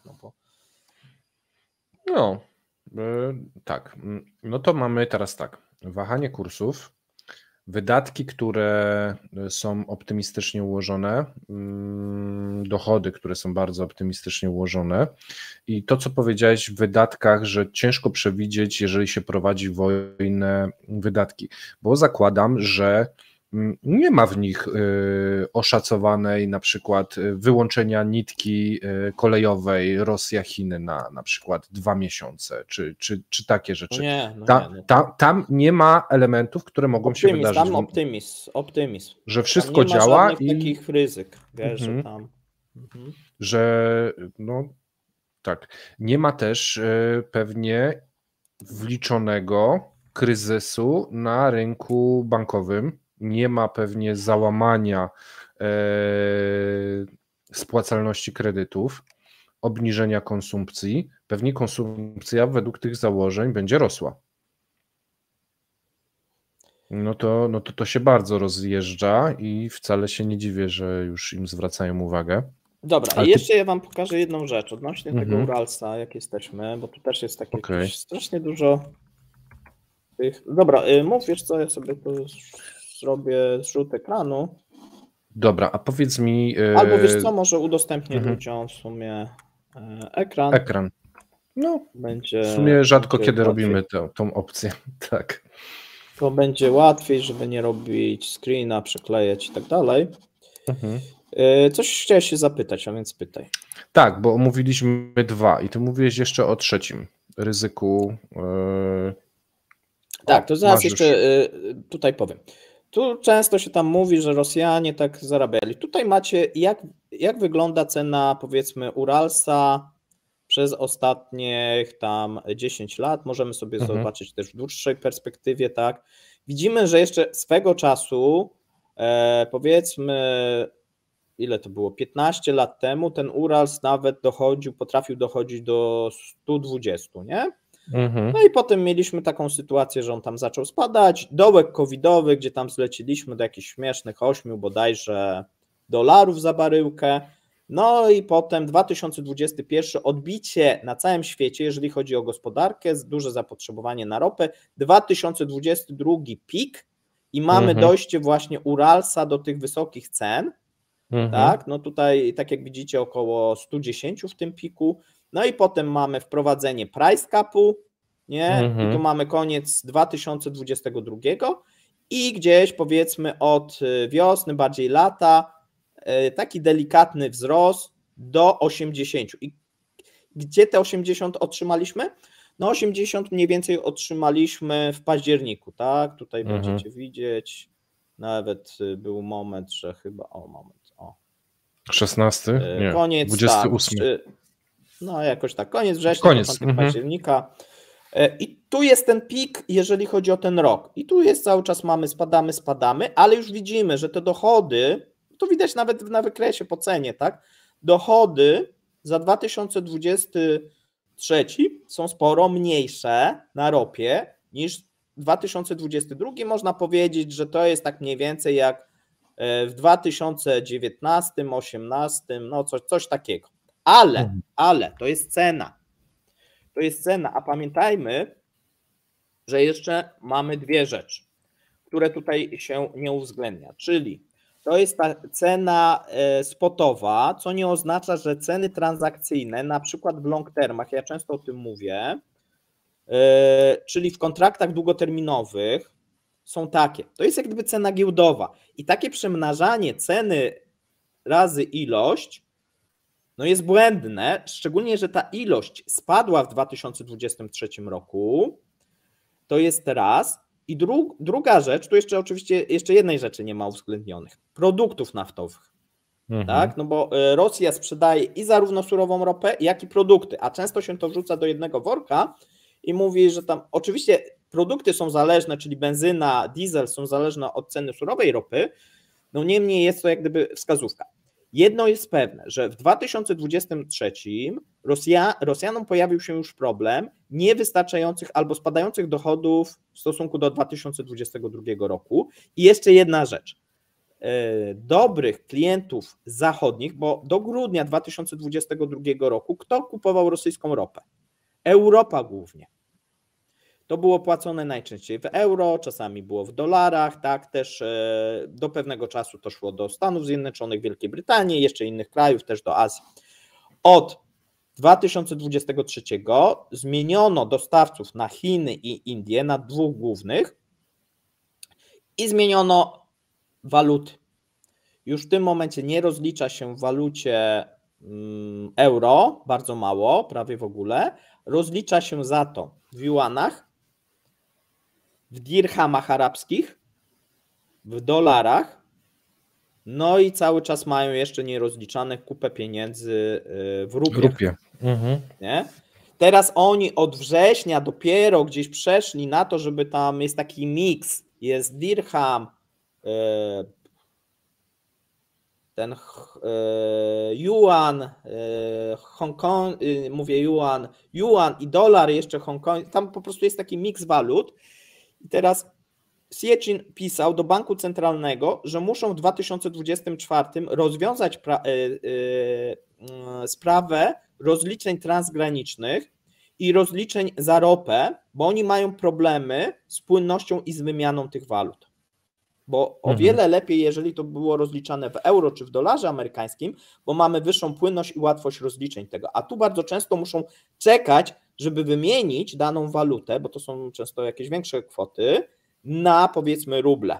Tak. No to mamy teraz tak. Wahanie kursów, wydatki, które są optymistycznie ułożone, dochody, które są bardzo optymistycznie ułożone i to, co powiedziałeś w wydatkach, że ciężko przewidzieć, jeżeli się prowadzi wojnę, wydatki, bo zakładam, że nie ma w nich oszacowanej na przykład wyłączenia nitki kolejowej Rosja-Chiny na przykład 2 miesiące, czy takie rzeczy. Tam nie ma elementów, które mogą się wydarzyć. Tam optymizm. Że wszystko działa i takich ryzyk, wiesz, że tam. Że no tak, nie ma też pewnie wliczonego kryzysu na rynku bankowym, nie ma pewnie załamania spłacalności kredytów, obniżenia konsumpcji. Pewnie konsumpcja według tych założeń będzie rosła. No to się bardzo rozjeżdża i wcale się nie dziwię, że już im zwracają uwagę. Dobra, jeszcze ja wam pokażę jedną rzecz odnośnie tego Uralsa, jak jesteśmy, bo tu też jest takie strasznie dużo tych... Dobra, mów, wiesz co, ja sobie tu zrobię zrzut ekranu. Dobra, a powiedz mi... Albo wiesz co, może udostępnię ludziom w sumie ekran. Ekran. No, będzie, w sumie rzadko kiedy robimy tą opcję, tak. To będzie łatwiej, żeby nie robić screena, przeklejać i tak dalej. Coś chciałeś się zapytać, a więc pytaj. Tak, bo omówiliśmy 2 i ty mówiłeś jeszcze o 3. ryzyku. Tak, to zaraz jeszcze tutaj powiem. Tu często się tam mówi, że Rosjanie tak zarabiali. Tutaj macie, jak wygląda cena, powiedzmy, Uralsa przez ostatnich tam 10 lat. Możemy sobie zobaczyć też w dłuższej perspektywie, tak. Widzimy, że jeszcze swego czasu, powiedzmy, ile to było, 15 lat temu, ten Urals nawet potrafił dochodzić do 120, nie? No i potem mieliśmy taką sytuację, że on tam zaczął spadać, dołek covidowy, gdzie tam zleciliśmy do jakichś śmiesznych 8 bodajże dolarów za baryłkę. No i potem 2021 odbicie na całym świecie, jeżeli chodzi o gospodarkę, duże zapotrzebowanie na ropę, 2022 pik i mamy dojście właśnie Uralsa do tych wysokich cen, tak, no tutaj tak jak widzicie około 110 w tym piku, no i potem mamy wprowadzenie price capu, nie, i tu mamy koniec 2022 i gdzieś powiedzmy od wiosny, bardziej lata, taki delikatny wzrost do 80. I gdzie te 80 otrzymaliśmy? No 80 mniej więcej otrzymaliśmy w październiku, tak? Tutaj będziecie widzieć, nawet był moment, że chyba, 16? Nie, koniec, 28. Tak, no jakoś tak, koniec września, początek października. I tu jest ten pik, jeżeli chodzi o ten rok. I tu jest cały czas spadamy, ale już widzimy, że te dochody, to widać nawet na wykresie po cenie, tak? Dochody za 2023 są sporo mniejsze na ropie niż 2022. Można powiedzieć, że to jest tak mniej więcej jak w 2019, 2018, no coś takiego. Ale to jest cena. To jest cena, a pamiętajmy, że jeszcze mamy 2 rzeczy, które tutaj się nie uwzględnia, czyli to jest ta cena spotowa, co nie oznacza, że ceny transakcyjne, na przykład w long termach, ja często o tym mówię, czyli w kontraktach długoterminowych są takie, to jest jak gdyby cena giełdowa i takie przemnażanie ceny razy ilość no jest błędne, szczególnie, że ta ilość spadła w 2023 roku, to jest raz. I druga rzecz, tu jeszcze oczywiście jednej rzeczy nie ma uwzględnionych, produktów naftowych, tak? No bo Rosja sprzedaje i zarówno surową ropę, jak i produkty, a często się to wrzuca do jednego worka i mówi, że tam oczywiście produkty są zależne, czyli benzyna, diesel są zależne od ceny surowej ropy, no niemniej jest to jak gdyby wskazówka. Jedno jest pewne, że w 2023 Rosjanom pojawił się już problem niewystarczających albo spadających dochodów w stosunku do 2022 roku. I jeszcze jedna rzecz. Dobrych klientów zachodnich, bo do grudnia 2022 roku kto kupował rosyjską ropę? Europa głównie. To było płacone najczęściej w euro, czasami było w dolarach, tak, też do pewnego czasu to szło do Stanów Zjednoczonych, Wielkiej Brytanii, jeszcze innych krajów, też do Azji. Od 2023 zmieniono dostawców na Chiny i Indie, na 2 głównych i zmieniono waluty. Już w tym momencie nie rozlicza się w walucie euro, bardzo mało, prawie w ogóle. Rozlicza się za to w juanach, w dirhamach arabskich, w dolarach, no i cały czas mają jeszcze nierozliczane kupę pieniędzy w rupiach. Nie? Teraz oni od września dopiero gdzieś przeszli na to, żeby tam jest taki miks, jest dirham, ten yuan, Hongkong, mówię yuan i dolar jeszcze Hongkong, tam po prostu jest taki miks walut. I teraz Xi Jinping pisał do Banku Centralnego, że muszą w 2024 rozwiązać sprawę rozliczeń transgranicznych i rozliczeń za ropę, bo oni mają problemy z płynnością i z wymianą tych walut. Bo o wiele lepiej, jeżeli to było rozliczane w euro czy w dolarze amerykańskim, bo mamy wyższą płynność i łatwość rozliczeń tego. A tu bardzo często muszą czekać, żeby wymienić daną walutę, bo to są często jakieś większe kwoty, na powiedzmy ruble.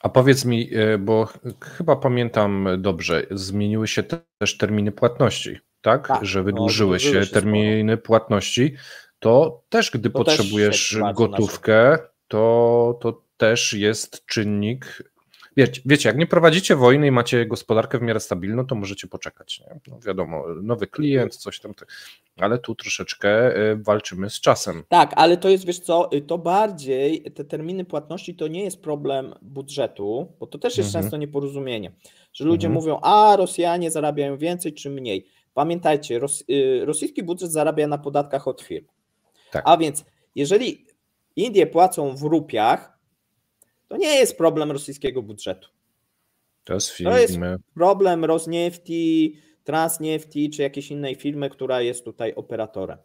A powiedz mi, bo chyba pamiętam dobrze, zmieniły się też terminy płatności, tak? Że wydłużyły się terminy płatności, to też gdy potrzebujesz gotówkę, to też jest czynnik. Wiecie, jak nie prowadzicie wojny i macie gospodarkę w miarę stabilną, to możecie poczekać. Nie? No wiadomo, nowy klient, coś tam, ale tu troszeczkę walczymy z czasem. Tak, ale to jest, wiesz co, to bardziej te terminy płatności to nie jest problem budżetu, bo to też jest często nieporozumienie, że ludzie mówią, a Rosjanie zarabiają więcej czy mniej. Pamiętajcie, rosyjski budżet zarabia na podatkach od firm. Tak. A więc jeżeli Indie płacą w rupiach, to nie jest problem rosyjskiego budżetu. To jest problem Rosniefti, Transniefti czy jakiejś innej firmy, która jest tutaj operatorem.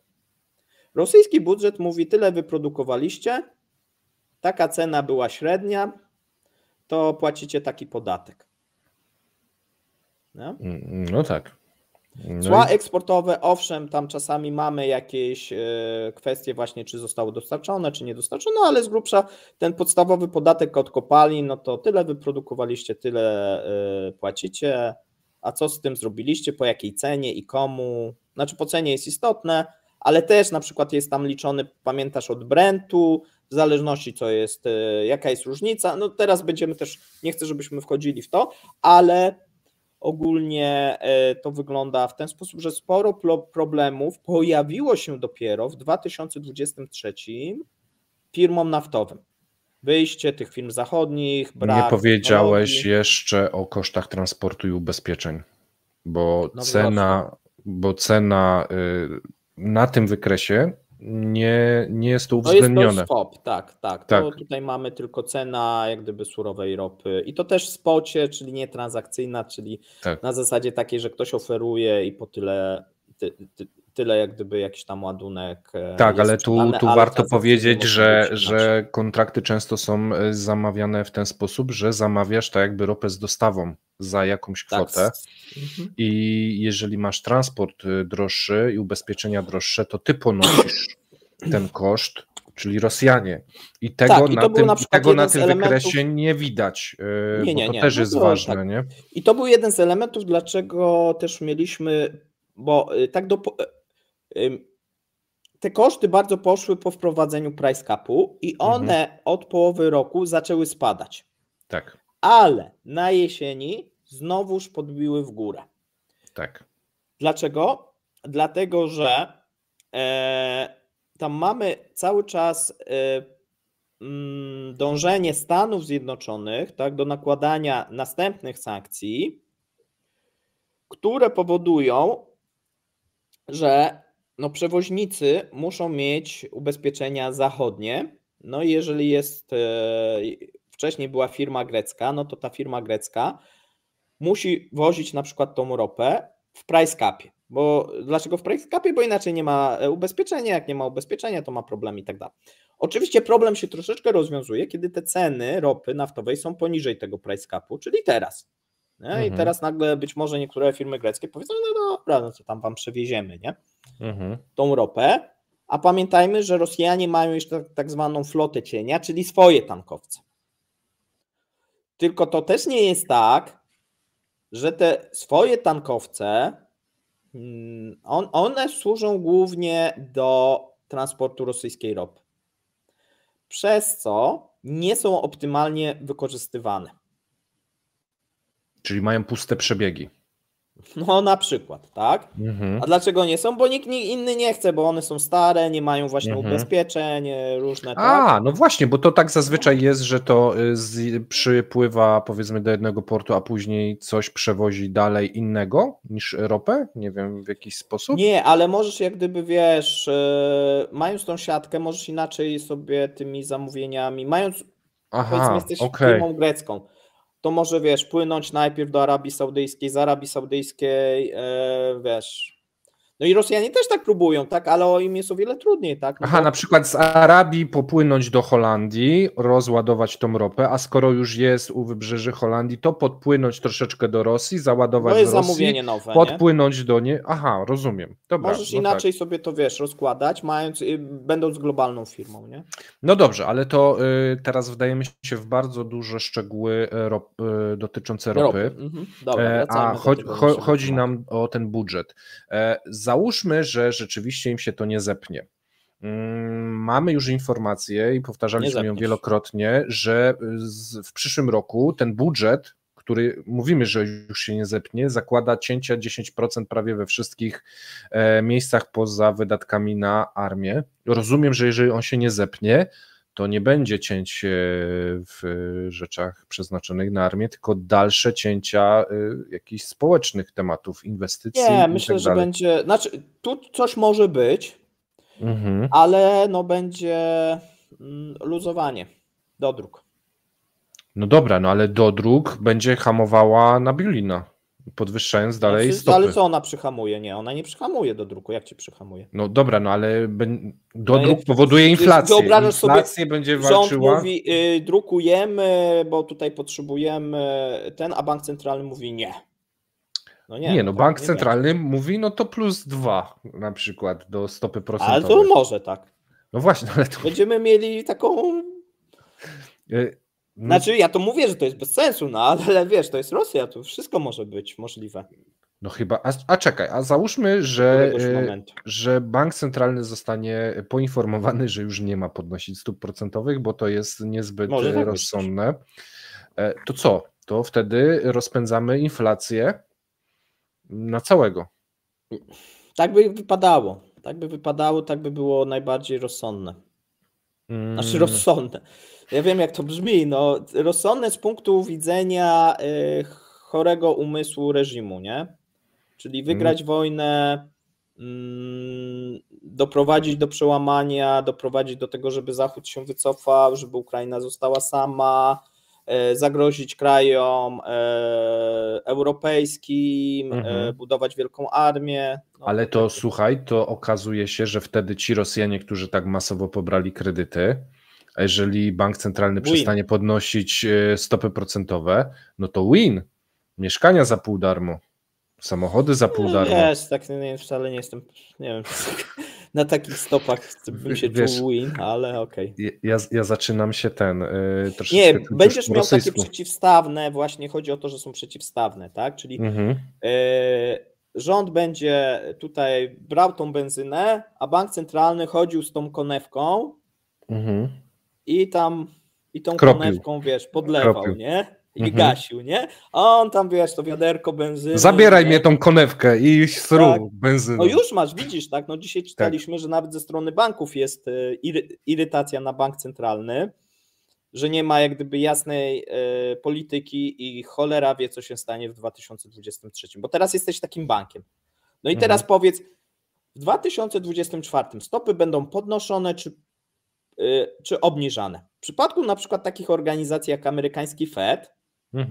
Rosyjski budżet mówi, tyle wyprodukowaliście, taka cena była średnia, to płacicie taki podatek. No tak. Cła eksportowe, owszem, tam czasami mamy jakieś kwestie właśnie, czy zostało dostarczone, czy nie dostarczone, ale z grubsza ten podstawowy podatek od kopalin, no to tyle wyprodukowaliście, tyle płacicie, a co z tym zrobiliście, po jakiej cenie i komu, znaczy po cenie jest istotne, ale też na przykład jest tam liczony, pamiętasz, od Brentu, w zależności co jest, jaka jest różnica, no teraz będziemy też, nie chcę, żebyśmy wchodzili w to, ale ogólnie to wygląda w ten sposób, że sporo problemów pojawiło się dopiero w 2023 firmom naftowym. Wyjście tych firm zachodnich, brak. Nie powiedziałeś jeszcze o kosztach transportu i ubezpieczeń, bo cena na tym wykresie nie jest to uwzględnione. To jest SPOP, tak. To tutaj mamy tylko cena jak gdyby surowej ropy i to też w spocie, czyli nie transakcyjna, czyli na zasadzie takiej, że ktoś oferuje i po tyle jak gdyby jakiś tam ładunek. Tak, ale tu warto powiedzieć, że kontrakty często są zamawiane w ten sposób, że zamawiasz tak jakby ropę z dostawą za jakąś kwotę i jeżeli masz transport droższy i ubezpieczenia droższe, to ty ponosisz ten koszt, czyli Rosjanie. I tego na tym wykresie nie widać, bo to też jest ważne. Tak. Nie? I to był jeden z elementów, dlaczego też mieliśmy, bo tak te koszty bardzo poszły po wprowadzeniu price capu i one od połowy roku zaczęły spadać. Tak. Ale na jesieni znowuż podbiły w górę. Tak. Dlaczego? Dlatego, że tam mamy cały czas dążenie Stanów Zjednoczonych, tak, do nakładania następnych sankcji, które powodują, że przewoźnicy muszą mieć ubezpieczenia zachodnie. No i jeżeli jest, wcześniej była firma grecka, no to ta firma grecka musi wozić na przykład tą ropę w price capie. Bo dlaczego w price capie? Bo inaczej nie ma ubezpieczenia, jak nie ma ubezpieczenia, to ma problem i tak dalej. Oczywiście problem się troszeczkę rozwiązuje, kiedy te ceny ropy naftowej są poniżej tego price capu, czyli teraz. Nie? I teraz nagle być może niektóre firmy greckie powiedzą, no dobra, no to tam wam przewieziemy, nie? Tą ropę, a pamiętajmy, że Rosjanie mają jeszcze tak zwaną flotę cienia, czyli swoje tankowce. Tylko to też nie jest tak, że te swoje tankowce, one służą głównie do transportu rosyjskiej ropy, przez co nie są optymalnie wykorzystywane. Czyli mają puste przebiegi. No na przykład, tak? A dlaczego nie są? Bo nikt inny nie chce, bo one są stare, nie mają właśnie ubezpieczeń, różne. Tak? No właśnie, bo to tak zazwyczaj jest, że to przypływa powiedzmy do jednego portu, a później coś przewozi dalej innego niż ropę? Nie wiem, w jakiś sposób? Nie, ale możesz jak gdyby, wiesz, mając tą siatkę, możesz inaczej sobie tymi zamówieniami, powiedzmy jesteś firmą grecką, to może, wiesz, płynąć najpierw do Arabii Saudyjskiej, z Arabii Saudyjskiej, wiesz. No i Rosjanie też tak próbują, tak, ale im jest o wiele trudniej, tak. No na przykład z Arabii popłynąć do Holandii, rozładować tą ropę, a skoro już jest u wybrzeży Holandii, to podpłynąć troszeczkę do Rosji, załadować to jest z Rosji, zamówienie nowe, podpłynąć do niej. Rozumiem. Dobra, możesz inaczej sobie to, wiesz, rozkładać, będąc globalną firmą, nie? No dobrze, ale to teraz wdajemy się w bardzo duże szczegóły dotyczące ropy. Dobra, chodzi nam o ten budżet. Załóżmy, że rzeczywiście im się to nie zepnie. Mamy już informację i powtarzaliśmy ją wielokrotnie, że w przyszłym roku ten budżet, który mówimy, że już się nie zepnie, zakłada cięcia 10% prawie we wszystkich miejscach poza wydatkami na armię. Rozumiem, że jeżeli on się nie zepnie, to nie będzie cięć w rzeczach przeznaczonych na armię, tylko dalsze cięcia jakichś społecznych tematów, inwestycji. Nie, myślę, że będzie, znaczy tu coś może być, ale no będzie luzowanie, dodruk. No dobra, no ale dodruk będzie hamowała Nabiulina, podwyższając dalej stopy. Ale co ona przyhamuje? Nie, ona nie przyhamuje dodruku. Jak ci przyhamuje? No dobra, no ale dodruk powoduje inflację. Wyobrażasz sobie, będzie walczyła. Rząd mówi, drukujemy, bo tutaj potrzebujemy a bank centralny mówi nie. No nie, bank centralny mówi, no to +2 na przykład do stopy procentowej. Ale to może tak. No właśnie, ale to... Będziemy mieli taką... Znaczy, ja to mówię, że to jest bez sensu, no ale wiesz, to jest Rosja, to wszystko może być możliwe. No chyba, czekaj, załóżmy, że bank centralny zostanie poinformowany, że już nie ma podnosić stóp procentowych, bo to jest niezbyt rozsądne. To co? To wtedy rozpędzamy inflację na całego. Tak by wypadało. Tak by było najbardziej rozsądne. Znaczy rozsądne. Ja wiem, jak to brzmi, no rozsądne z punktu widzenia chorego umysłu reżimu, nie? Czyli wygrać wojnę, doprowadzić do przełamania, doprowadzić do tego, żeby Zachód się wycofał, żeby Ukraina została sama, zagrozić krajom europejskim, budować wielką armię. No, ale to słuchaj, to okazuje się, że wtedy ci Rosjanie, którzy tak masowo pobrali kredyty, a jeżeli bank centralny przestanie podnosić stopy procentowe, no to win. Mieszkania za pół darmo, samochody za pół darmo. Wiesz, tak wcale nie jestem, nie wiem, na takich stopach bym się czuł win, ale okej. Ja zaczynam się troszeczkę... Nie, będziesz miał takie przeciwstawne, właśnie chodzi o to, że są przeciwstawne, tak? Czyli rząd będzie tutaj brał tą benzynę, a bank centralny chodził z tą konewką i tą konewką, wiesz, podlewał, nie? I gasił, nie? A on tam, wiesz, to wiaderko benzyny. Zabieraj mnie tą konewkę i sru benzyną. No już masz, widzisz, tak? No dzisiaj czytaliśmy, że nawet ze strony banków jest irytacja na bank centralny, że nie ma jak gdyby jasnej polityki i cholera wie, co się stanie w 2023. Bo teraz jesteś takim bankiem. No i teraz powiedz, w 2024 stopy będą podnoszone czy obniżane? W przypadku na przykład takich organizacji jak amerykański Fed,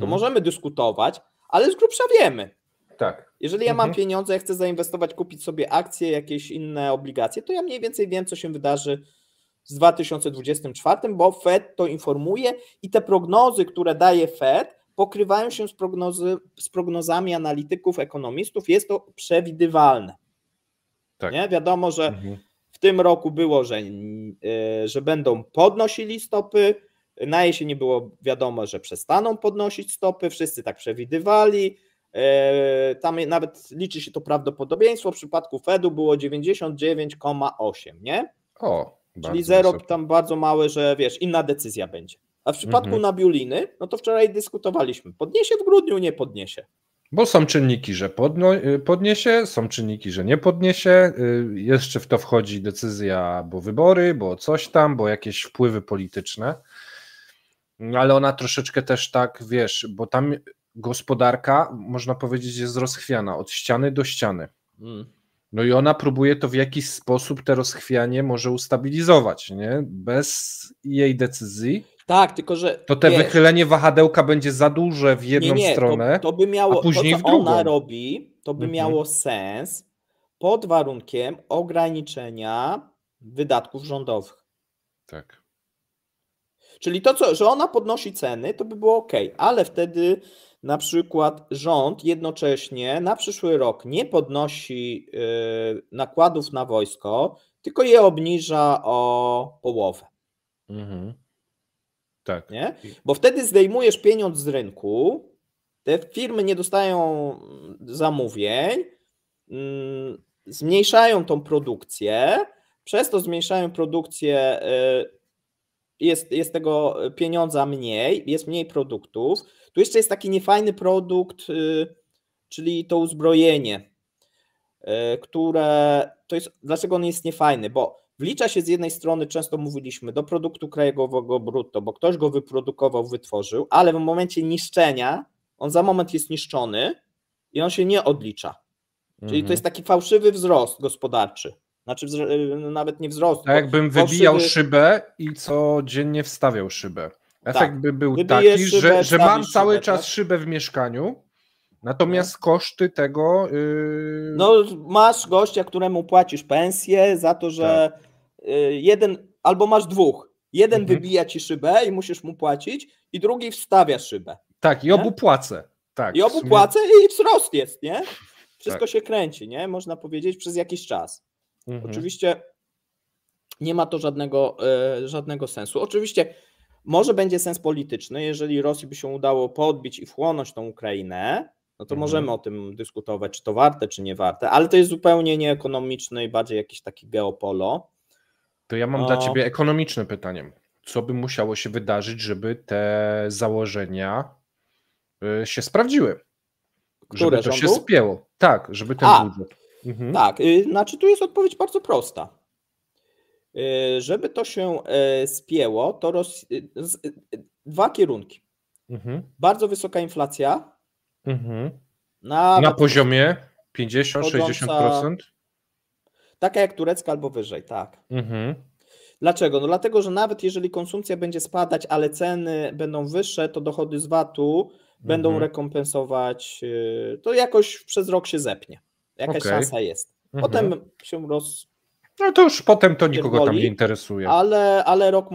to możemy dyskutować, ale z grubsza wiemy. Tak. Jeżeli ja mam pieniądze, ja chcę zainwestować, kupić sobie akcje, jakieś inne obligacje, to ja mniej więcej wiem, co się wydarzy w 2024, bo Fed to informuje i te prognozy, które daje Fed, pokrywają się z prognozami analityków, ekonomistów. Jest to przewidywalne. Tak. Nie? Wiadomo, że w tym roku było, że będą podnosili stopy, Na jesieni było wiadomo, że przestaną podnosić stopy, wszyscy tak przewidywali. Tam nawet liczy się to prawdopodobieństwo, w przypadku Fedu było 99,8, nie? Czyli zero wysoki. Tam bardzo małe, że wiesz, inna decyzja będzie. A w przypadku Nabiuliny, no to wczoraj dyskutowaliśmy, podniesie w grudniu, nie podniesie. Bo są czynniki, że podniesie, są czynniki, że nie podniesie, jeszcze w to wchodzi decyzja, bo wybory, bo coś tam, bo jakieś wpływy polityczne, ale ona troszeczkę też tak, wiesz, bo tam gospodarka, można powiedzieć, jest rozchwiana od ściany do ściany. No i ona próbuje to w jakiś sposób, te rozchwianie może ustabilizować, nie? Bez jej decyzji. Tak, tylko że to te wychylenie wahadełka będzie za duże w jedną stronę, to by miało, a później to, w drugą. Ona robi, to by miało sens pod warunkiem ograniczenia wydatków rządowych. Tak. Czyli to, że ona podnosi ceny, to by było ok, ale wtedy na przykład rząd jednocześnie na przyszły rok nie podnosi nakładów na wojsko, tylko je obniża o połowę. Tak. Nie? Bo wtedy zdejmujesz pieniądz z rynku, te firmy nie dostają zamówień, zmniejszają tą produkcję, przez to zmniejszają produkcję, jest tego pieniądza mniej, jest mniej produktów. Tu jeszcze jest taki niefajny produkt, czyli to uzbrojenie, które to jest, dlaczego on jest niefajny? Bo wlicza się z jednej strony, często mówiliśmy, do produktu krajowego brutto, bo ktoś go wyprodukował, wytworzył, ale w momencie niszczenia on za moment jest niszczony i on się nie odlicza. Czyli to jest taki fałszywy wzrost gospodarczy. Znaczy nawet nie wzrost. Tak jakbym wybijał szybę i codziennie wstawiał szybę. Efekt by był taki, że mam cały czas szybę w mieszkaniu, natomiast koszty tego... No masz gościa, któremu płacisz pensję za to, że jeden, albo masz dwóch. Jeden wybija ci szybę i musisz mu płacić i drugi wstawia szybę. Tak, i obu płacę. Tak, i obu płacę i wzrost jest, nie? Wszystko się kręci, nie? Można powiedzieć przez jakiś czas. Oczywiście nie ma to żadnego sensu. Oczywiście może będzie sens polityczny, jeżeli Rosji by się udało podbić i wchłonąć tą Ukrainę, no to możemy o tym dyskutować, czy to warte, czy nie warte, ale to jest zupełnie nieekonomiczne i bardziej jakiś taki geopolo. To ja mam dla ciebie ekonomiczne pytanie. Co by musiało się wydarzyć, żeby te założenia się sprawdziły? Żeby to się spięło. Tak, żeby ten budżet. Tak, znaczy tu jest odpowiedź bardzo prosta. Żeby to się spięło, to dwa kierunki. Bardzo wysoka inflacja. Na poziomie 50-60%? Taka jak turecka albo wyżej, tak. Dlaczego? No dlatego, że nawet jeżeli konsumpcja będzie spadać, ale ceny będą wyższe, to dochody z VAT-u będą rekompensować, to jakoś przez rok się zepnie. Jakaś szansa jest. Potem się No to już potem to nikogo tam nie interesuje. Ale rok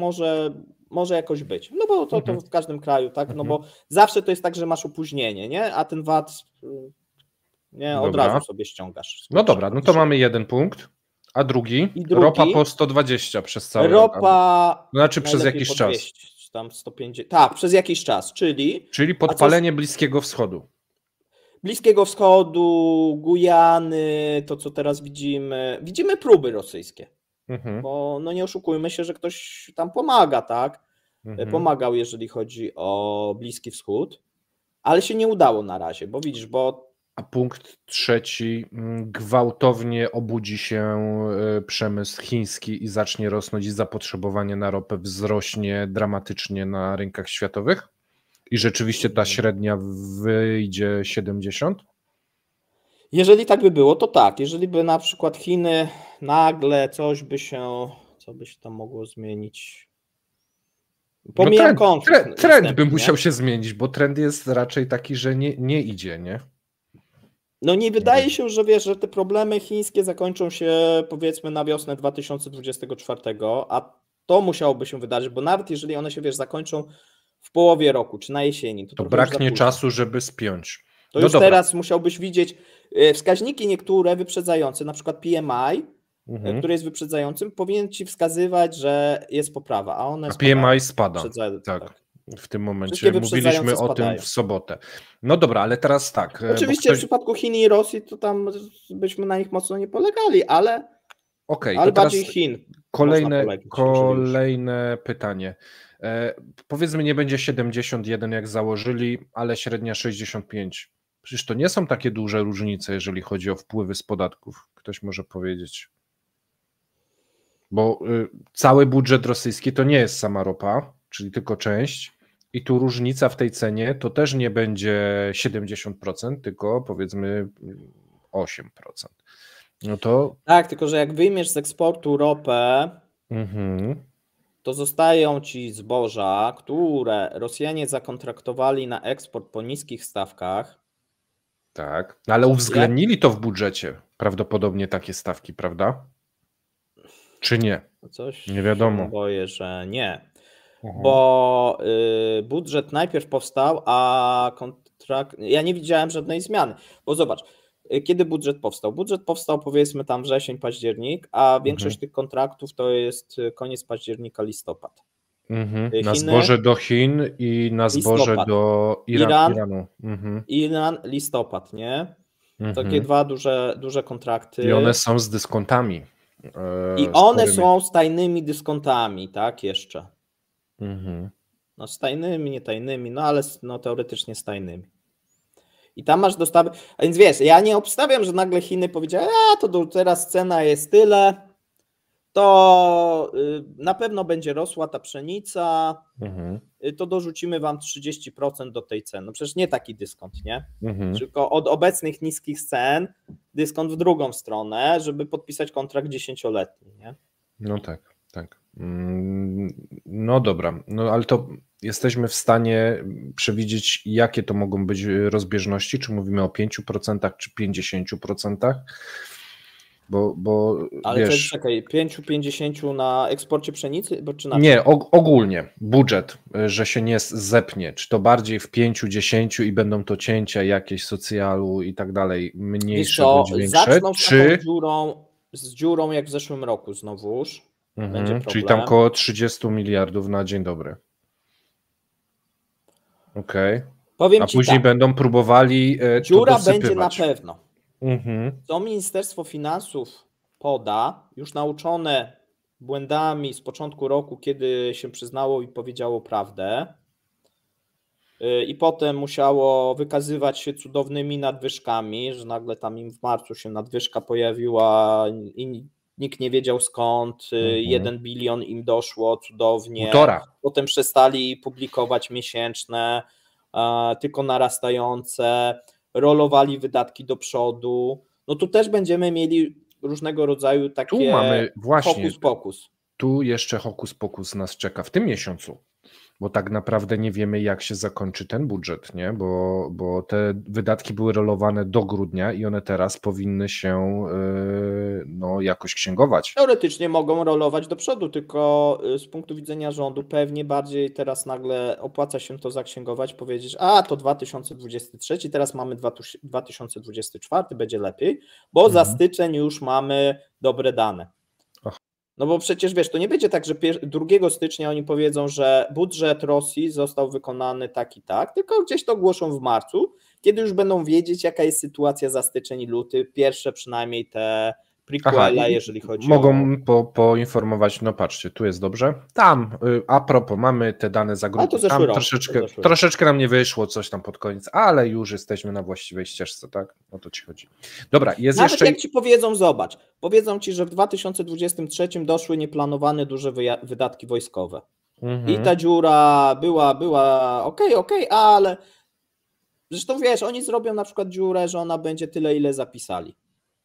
może jakoś być. No bo to w każdym kraju, tak? No bo zawsze to jest tak, że masz opóźnienie, nie? A ten VAT od razu sobie ściągasz. No dobra, no to mamy jeden punkt. A drugi? Ropa po 120 przez cały rok. Znaczy przez jakiś czas. 200, tam 150. Tak, przez jakiś czas, czyli podpalenie Bliskiego Wschodu. Bliskiego Wschodu, Gujany, to co teraz widzimy próby rosyjskie. Bo no nie oszukujmy się, że ktoś tam pomaga, tak? Pomagał, jeżeli chodzi o Bliski Wschód, ale się nie udało na razie, bo widzisz, A punkt trzeci, gwałtownie obudzi się przemysł chiński i zacznie rosnąć i zapotrzebowanie na ropę wzrośnie dramatycznie na rynkach światowych? I rzeczywiście ta średnia wyjdzie 70? Jeżeli tak by było, to tak. Jeżeli by na przykład Chiny nagle co by się tam mogło zmienić? Pomijam konflikt. Trend by musiał się zmienić, bo trend jest raczej taki, że nie idzie, nie? No nie wydaje się, że wiesz, że te problemy chińskie zakończą się powiedzmy na wiosnę 2024, a to musiałoby się wydarzyć, bo nawet jeżeli one się zakończą w połowie roku czy na jesieni, to braknie czasu, żeby spiąć. To już teraz musiałbyś widzieć wskaźniki niektóre wyprzedzające, na przykład PMI który jest wyprzedzającym, powinien ci wskazywać, że jest poprawa, a one PMI spada. Tak. W tym momencie mówiliśmy o tym w sobotę. No dobra, ale teraz tak. Oczywiście w przypadku Chin i Rosji to tam byśmy na nich mocno nie polegali, ale, ale bardziej Chin. Kolejne pytanie. Powiedzmy, nie będzie 71 jak założyli, ale średnia 65. Przecież to nie są takie duże różnice, jeżeli chodzi o wpływy z podatków. Ktoś może powiedzieć. Bo cały budżet rosyjski to nie jest sama ropa, czyli tylko część. I tu różnica w tej cenie to też nie będzie 70%, tylko powiedzmy 8%. No to... Tak, tylko że jak wyjmiesz z eksportu ropę, to zostają ci zboża, które Rosjanie zakontraktowali na eksport po niskich stawkach. Tak, ale uwzględnili to w budżecie prawdopodobnie takie stawki, prawda? Czy nie? Nie wiadomo. Boję, że nie. Bo budżet najpierw powstał, a kontrakt... Ja nie widziałem żadnej zmiany. Bo zobacz, kiedy budżet powstał? Budżet powstał powiedzmy tam wrzesień, październik, a większość tych kontraktów to jest koniec października, listopad. Na zboże do Chin i na zboże do Iranu. Iran, listopad, nie? Takie dwa duże kontrakty. I one są z dyskontami. I one są z tajnymi dyskontami, tak, jeszcze. No z tajnymi, nie tajnymi, no ale no, teoretycznie z tajnymi. I tam masz dostawy, a więc wiesz, ja nie obstawiam, że nagle Chiny powiedziały, to teraz cena jest tyle, to na pewno będzie rosła ta pszenica, to dorzucimy wam 30% do tej ceny. No przecież nie taki dyskont, nie? Tylko od obecnych niskich cen dyskont w drugą stronę, żeby podpisać kontrakt 10-letni, nie? No tak. No dobra, no ale to jesteśmy w stanie przewidzieć, jakie to mogą być rozbieżności, czy mówimy o 5%, czy 50%? Bo ale wiesz, czekaj, 5-50 na eksporcie pszenicy? Czy na nie, ogólnie budżet, że się nie zepnie, czy to bardziej w 5-10 i będą to cięcia jakieś socjalu i tak dalej, mniejsze bądź większe, zaczną czy z dziurą jak w zeszłym roku znowuż. Czyli tam około 30 miliardów na dzień dobry. Okej. A później będą próbowali dziura to będzie na pewno. Co Ministerstwo Finansów poda, już nauczone błędami z początku roku, kiedy się przyznało i powiedziało prawdę, i potem musiało wykazywać się cudownymi nadwyżkami, że nagle tam im w marcu się nadwyżka pojawiła i nikt nie wiedział skąd, 1 bilion im doszło cudownie, 1,5. Potem przestali publikować miesięczne, tylko narastające, rolowali wydatki do przodu. No tu też będziemy mieli różnego rodzaju takie tu mamy właśnie, hokus pokus. Tu jeszcze hokus pokus nas czeka w tym miesiącu, bo tak naprawdę nie wiemy, jak się zakończy ten budżet, nie? Bo te wydatki były rolowane do grudnia i one teraz powinny się jakoś księgować. Teoretycznie mogą rolować do przodu, tylko z punktu widzenia rządu pewnie bardziej teraz nagle opłaca się to zaksięgować, powiedzieć, to 2023, teraz mamy 2024, będzie lepiej, bo za styczeń już mamy dobre dane. No bo przecież wiesz, to nie będzie tak, że 2 stycznia oni powiedzą, że budżet Rosji został wykonany tak i tak, tylko gdzieś to ogłoszą w marcu, kiedy już będą wiedzieć, jaka jest sytuacja za styczeń i luty, pierwsze przynajmniej te prequele, jeżeli chodzi mogą poinformować, no patrzcie, tu jest dobrze, tam, a propos, mamy te dane za grupę, tam troszeczkę nam nie wyszło, coś tam pod koniec, ale już jesteśmy na właściwej ścieżce, tak? O to ci chodzi. Dobra, jest nawet jeszcze... jak ci powiedzą, zobacz, powiedzą ci, że w 2023 doszły nieplanowane duże wydatki wojskowe i ta dziura była okej, ale zresztą wiesz, oni zrobią na przykład dziurę, że ona będzie tyle, ile zapisali.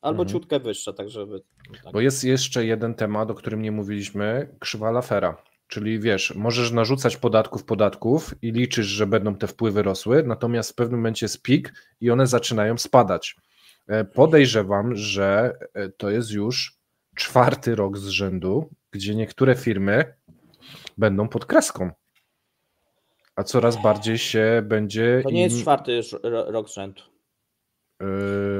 Albo ciutkę wyższa, tak żeby... Tak. Bo jest jeszcze jeden temat, o którym nie mówiliśmy, krzywa Laffera. Czyli wiesz, możesz narzucać podatków i liczysz, że będą te wpływy rosły, natomiast w pewnym momencie jest pik i one zaczynają spadać. Podejrzewam, że to jest już 4. rok z rzędu, gdzie niektóre firmy będą pod kreską, a coraz bardziej się będzie... To nie jest 4. rok z rzędu.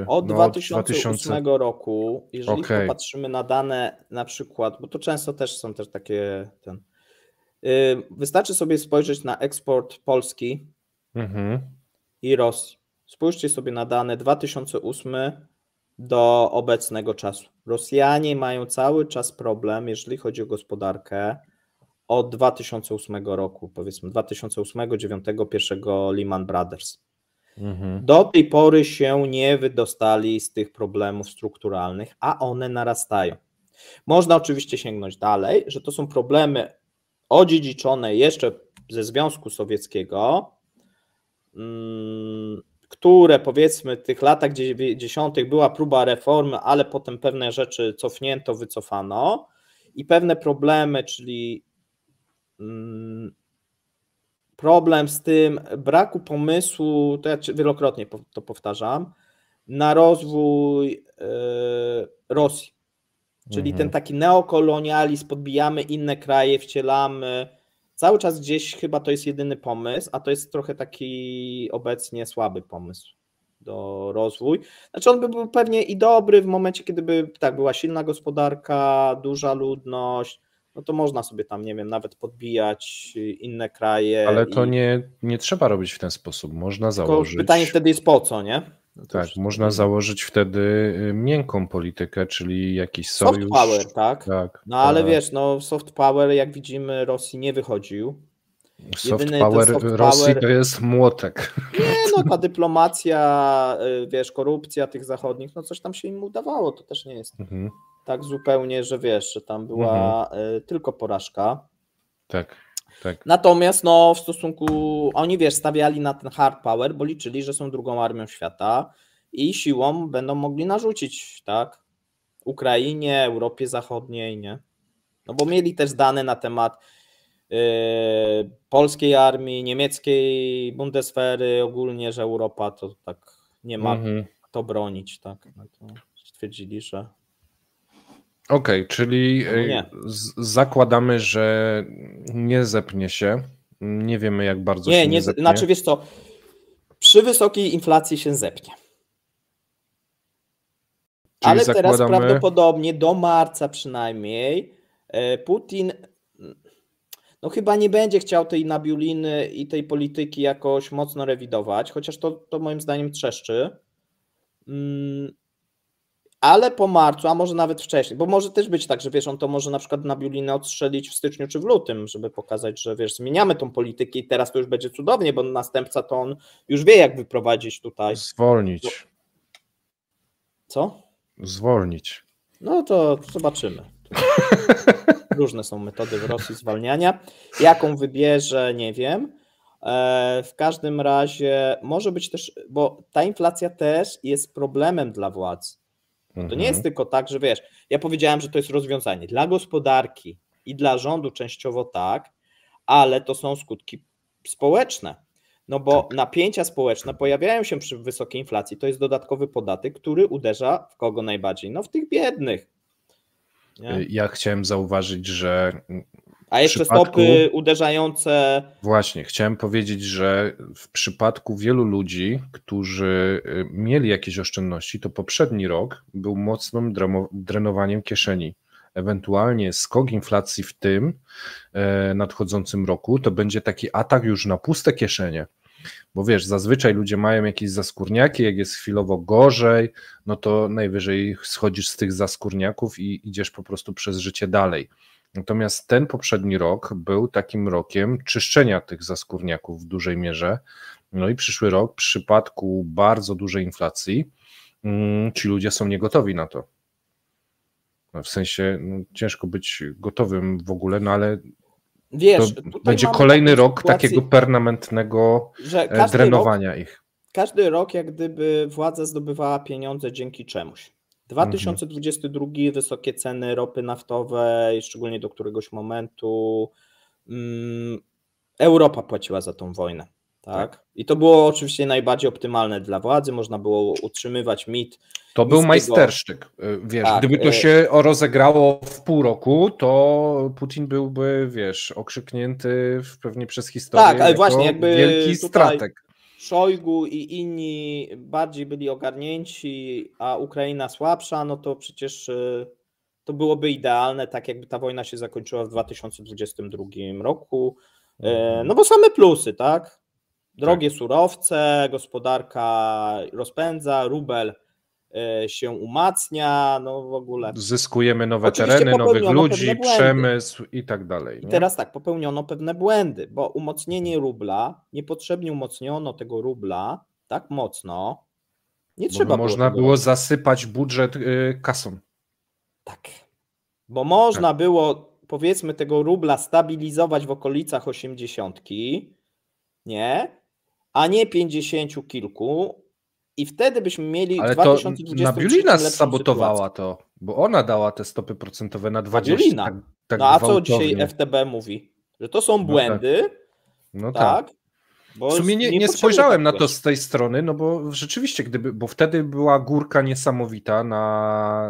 Od 2008 roku, jeżeli popatrzymy na dane na przykład, bo to często też są też takie, wystarczy sobie spojrzeć na eksport Polski i Rosji. Spójrzcie sobie na dane 2008 do obecnego czasu. Rosjanie mają cały czas problem, jeżeli chodzi o gospodarkę, od 2008 roku, powiedzmy 2008, 2009, pierwszego Lehman Brothers. Do tej pory się nie wydostali z tych problemów strukturalnych, a one narastają. Można oczywiście sięgnąć dalej, że to są problemy odziedziczone jeszcze ze Związku Sowieckiego, które powiedzmy w tych latach 90. była próba reformy, ale potem pewne rzeczy cofnięto, wycofano i pewne problemy, czyli problem z tym braku pomysłu, to ja wielokrotnie to powtarzam, na rozwój Rosji, czyli ten taki neokolonializm, podbijamy inne kraje, wcielamy, cały czas gdzieś chyba to jest jedyny pomysł, a to jest trochę taki obecnie słaby pomysł do rozwój. Znaczy on by był pewnie i dobry w momencie, kiedy by tak była silna gospodarka, duża ludność, no to można sobie tam, nie wiem, nawet podbijać inne kraje. Ale to nie trzeba robić w ten sposób, można założyć... Pytanie wtedy jest po co, nie? No tak, można założyć wtedy miękką politykę, czyli jakiś sojusz. Soft power, tak? No ale wiesz, no soft power, jak widzimy, Rosji nie wychodził. Soft power Rosji to jest młotek. Nie, no ta dyplomacja, wiesz, korupcja tych zachodnich, no coś tam się im udawało, to też nie jest tak zupełnie, że wiesz, że tam była tylko porażka. Tak. Natomiast no w stosunku, oni wiesz, stawiali na ten hard power, bo liczyli, że są drugą armią świata i siłą będą mogli narzucić, tak, Ukrainie, Europie Zachodniej, nie? No bo mieli też dane na temat polskiej armii, niemieckiej Bundeswehry, ogólnie, że Europa to tak nie ma kto bronić, tak, no to stwierdzili, że Okej, czyli zakładamy, że nie zepnie się. Nie wiemy, jak bardzo się nie zepnie. Znaczy wiesz co, przy wysokiej inflacji się zepnie. Czyli ale teraz prawdopodobnie do marca przynajmniej Putin no chyba nie będzie chciał tej nabiuliny i tej polityki jakoś mocno rewidować, chociaż to moim zdaniem trzeszczy. Ale po marcu, a może nawet wcześniej, bo może też być tak, że wiesz, on to może na przykład nabiulinę odstrzelić w styczniu czy w lutym, żeby pokazać, że wiesz, zmieniamy tą politykę i teraz to już będzie cudownie, bo następca to on już wie, jak wyprowadzić tutaj. Zwolnić. Co? Zwolnić. No to zobaczymy. Różne są metody w Rosji zwalniania. Jaką wybierze, nie wiem. W każdym razie może być też, bo ta inflacja też jest problemem dla władz. To nie jest tylko tak, że wiesz, ja powiedziałem, że to jest rozwiązanie dla gospodarki i dla rządu częściowo tak, ale to są skutki społeczne. No bo napięcia społeczne pojawiają się przy wysokiej inflacji. To jest dodatkowy podatek, który uderza w kogo najbardziej? No w tych biednych. Nie? Ja chciałem zauważyć, że a jeszcze stopy uderzające... Właśnie, chciałem powiedzieć, że w przypadku wielu ludzi, którzy mieli jakieś oszczędności, to poprzedni rok był mocnym drenowaniem kieszeni. Ewentualnie skok inflacji w tym nadchodzącym roku to będzie taki atak już na puste kieszenie. Bo wiesz, zazwyczaj ludzie mają jakieś zaskórniaki, jak jest chwilowo gorzej, no to najwyżej schodzisz z tych zaskórniaków i idziesz po prostu przez życie dalej. Natomiast ten poprzedni rok był takim rokiem czyszczenia tych zaskórniaków w dużej mierze. No i przyszły rok, w przypadku bardzo dużej inflacji, ci ludzie są niegotowi na to. No w sensie ciężko być gotowym w ogóle, no ale wiesz, to będzie kolejny rok takiego permanentnego drenowania ich. Każdy rok jak gdyby władza zdobywała pieniądze dzięki czemuś. 2022 wysokie ceny ropy naftowej, szczególnie do któregoś momentu Europa płaciła za tą wojnę. Tak? I to było oczywiście najbardziej optymalne dla władzy, można było utrzymywać mit. To był majstersztyk. Wiesz, tak, gdyby to się rozegrało w pół roku, to Putin byłby, wiesz, okrzyknięty pewnie przez historię tak, ale właśnie jakby wielki tutaj... strateg. Szojgu i inni bardziej byli ogarnięci, a Ukraina słabsza, no to przecież to byłoby idealne, tak jakby ta wojna się zakończyła w 2022 roku. No bo same plusy, tak? Drogie surowce, gospodarka rozpędza, rubel się umacnia, no w ogóle. Zyskujemy nowe tereny, nowych ludzi, przemysł i tak dalej. I teraz tak, popełniono pewne błędy, bo umocnienie rubla, niepotrzebnie umocniono tego rubla tak mocno, nie trzeba było. Można było zasypać budżet kasą. Tak, bo można było, powiedzmy, tego rubla stabilizować w okolicach 80, nie? A nie 50 kilku. I wtedy byśmy mieli ale w 2023 Nabiulina sabotowała to, bo ona dała te stopy procentowe na 20. Tak no a co dzisiaj FTB mówi? Że to są błędy, no tak. W sumie nie spojrzałem na to z tej strony, no bo rzeczywiście, bo wtedy była górka niesamowita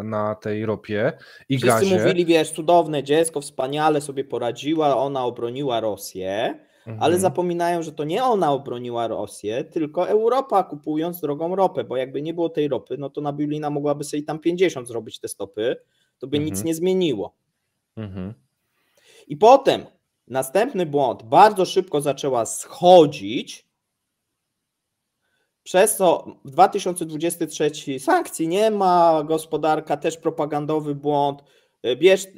na tej ropie i gazie. Wszyscy mówili, wiesz, cudowne dziecko, wspaniale sobie poradziła, ona obroniła Rosję, ale zapominają, że to nie ona obroniła Rosję, tylko Europa, kupując drogą ropę, bo jakby nie było tej ropy, no to Nabiulina mogłaby sobie tam 50 zrobić te stopy, to by nic nie zmieniło. I potem następny błąd, bardzo szybko zaczęła schodzić, przez co w 2023 sankcji nie ma, gospodarka też propagandowy błąd,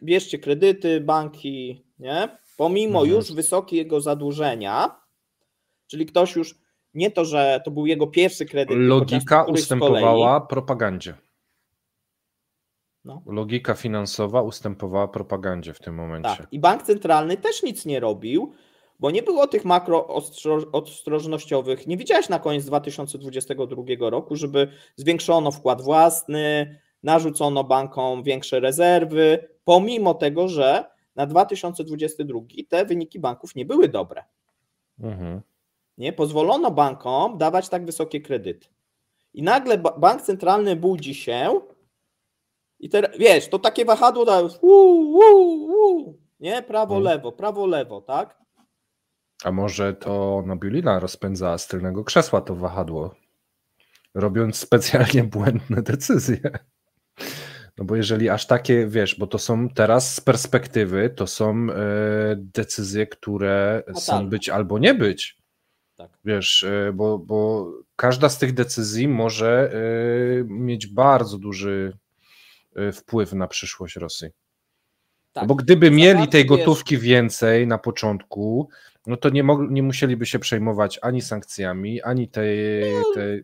bierzcie kredyty, banki, nie? Pomimo już wysokiego zadłużenia, czyli ktoś już, nie to, że to był jego pierwszy kredyt. Logika ustępowała propagandzie. No. Logika finansowa ustępowała propagandzie w tym momencie. Tak. I bank centralny też nic nie robił, bo nie było tych makroostrożnościowych. Nie widziałeś na koniec 2022 roku, żeby zwiększono wkład własny, narzucono bankom większe rezerwy, pomimo tego, że na 2022 te wyniki banków nie były dobre. Nie pozwolono bankom dawać tak wysokie kredyty. I nagle bank centralny budzi się i teraz, wiesz, to takie wahadło da nie? Prawo, lewo, tak? A może to Nabiulina rozpędza z tylnego krzesła to wahadło, robiąc specjalnie błędne decyzje. No bo jeżeli aż takie, wiesz, bo to są teraz z perspektywy, to są decyzje, które są być albo nie być. Tak. Wiesz, bo każda z tych decyzji może mieć bardzo duży wpływ na przyszłość Rosji. Tak. Bo gdyby mieli tej gotówki więcej na początku, no to nie musieliby się przejmować ani sankcjami, ani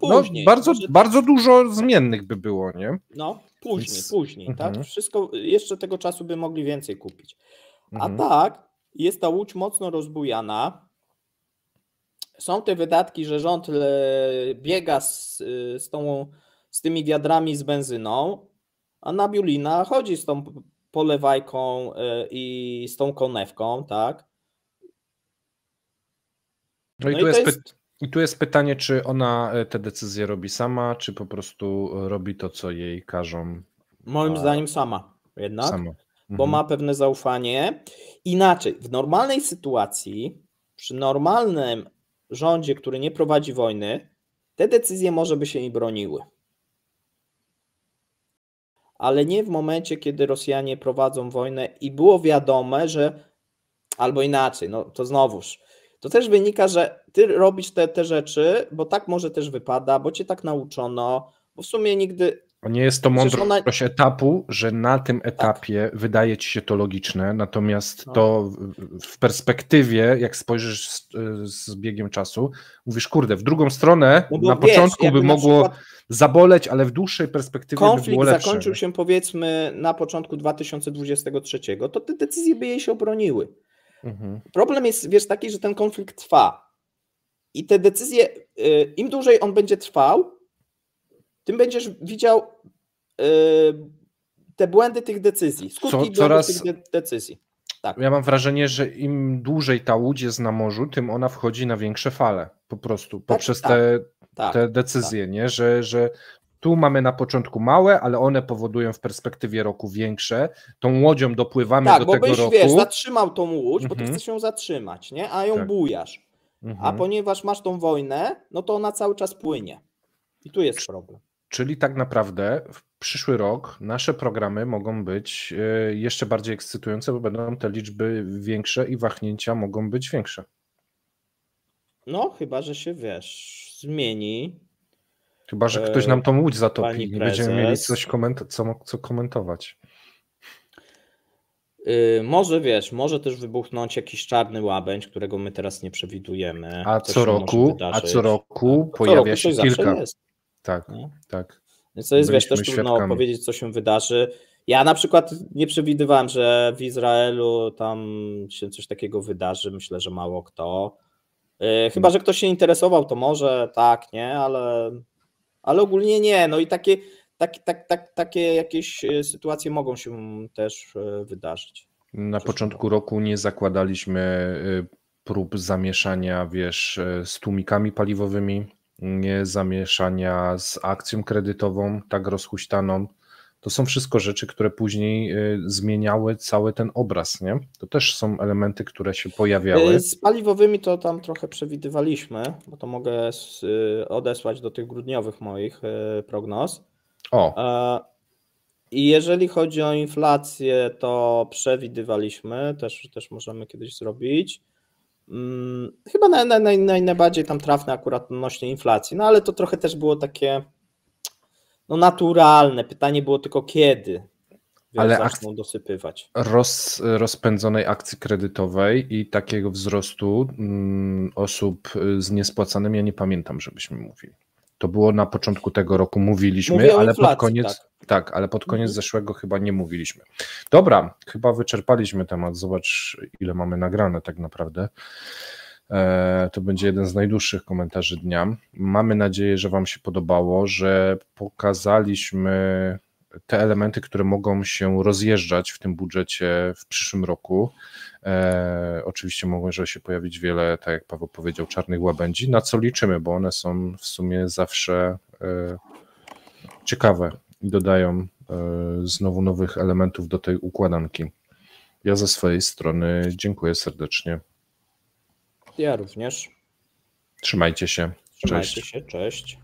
później. Bardzo dużo zmiennych by było, nie? No, później, tak? Wszystko, jeszcze tego czasu by mogli więcej kupić. A tak, jest ta łódź mocno rozbujana. Są te wydatki, że rząd biega z tymi wiadrami z benzyną, a Nabiulina chodzi z tą polewajką i z tą konewką, tak? No i tu jest pytanie, czy ona te decyzje robi sama, czy po prostu robi to, co jej każą. Moim zdaniem sama jednak, bo ma pewne zaufanie. Inaczej, w normalnej sytuacji, przy normalnym rządzie, który nie prowadzi wojny, te decyzje może by się i broniły. Ale nie w momencie, kiedy Rosjanie prowadzą wojnę i było wiadome, że albo inaczej, no to znowuż, to też wynika, że ty robisz te rzeczy, bo tak może też wypada, bo cię tak nauczono, bo w sumie nigdy... Nie jest to mądrość etapu, że na tym etapie wydaje ci się to logiczne, natomiast to w perspektywie, jak spojrzysz z biegiem czasu, mówisz, kurde, w drugą stronę na początku by mogło zaboleć, ale w dłuższej perspektywie by było lepsze. Konflikt zakończył się, powiedzmy, na początku 2023, to te decyzje by jej się obroniły. Problem jest, wiesz, taki, że ten konflikt trwa i te decyzje, im dłużej on będzie trwał, tym będziesz widział te błędy tych decyzji, skutki błędów tych decyzji. Tak. Ja mam wrażenie, że im dłużej ta łódź jest na morzu, tym ona wchodzi na większe fale, po prostu, poprzez te decyzje, nie? Że tu mamy na początku małe, ale one powodują w perspektywie roku większe. Tą łodzią dopływamy do tego roku. Tak, bo byś, wiesz, zatrzymał tą łódź, bo ty chcesz ją zatrzymać, nie? A ją bujasz. a ponieważ masz tą wojnę, no to ona cały czas płynie. I tu jest problem. Czyli tak naprawdę w przyszły rok nasze programy mogą być jeszcze bardziej ekscytujące, bo będą te liczby większe i wahnięcia mogą być większe. No, chyba że się, zmieni. Chyba że ktoś nam tą łódź zatopi i będziemy mieli coś co komentować. Może też wybuchnąć jakiś czarny łabędź, którego my teraz nie przewidujemy. A co roku pojawia się kilka. Jest. Tak, no. Tak. Więc to jest, też trudno powiedzieć, co się wydarzy. Ja na przykład nie przewidywałem, że w Izraelu tam się coś takiego wydarzy. Myślę, że mało kto. Chyba że ktoś się interesował, to może tak, nie, ale ogólnie nie. No i takie jakieś sytuacje mogą się też wydarzyć. Na początku roku nie zakładaliśmy prób zamieszania, z tłumikami paliwowymi, nie zamieszania z akcją kredytową tak rozhuśtaną. To są wszystko rzeczy, które później zmieniały cały ten obraz, nie? To też są elementy, które się pojawiały. Z paliwowymi to tam trochę przewidywaliśmy, bo to mogę odesłać do tych grudniowych moich prognoz. I jeżeli chodzi o inflację, to przewidywaliśmy, też możemy kiedyś zrobić. Chyba najbardziej tam trafne akurat odnośnie inflacji, no ale to trochę też było takie naturalne. Pytanie było tylko kiedy zaczną dosypywać. Rozpędzonej akcji kredytowej i takiego wzrostu osób z niespłacanym ja nie pamiętam, żebyśmy mówili. To było na początku tego roku, mówiliśmy, ale pod koniec, ale pod koniec zeszłego chyba nie mówiliśmy. Dobra, chyba wyczerpaliśmy temat. Zobacz, ile mamy nagrane tak naprawdę. To będzie jeden z najdłuższych komentarzy dnia. Mamy nadzieję, że Wam się podobało, że pokazaliśmy te elementy, które mogą się rozjeżdżać w tym budżecie w przyszłym roku. Oczywiście może się pojawić wiele, tak jak Paweł powiedział, czarnych łabędzi, na co liczymy, bo one są w sumie zawsze ciekawe i dodają znowu nowych elementów do tej układanki. Ja ze swojej strony dziękuję serdecznie. Ja również. Trzymajcie się. Trzymajcie się, cześć.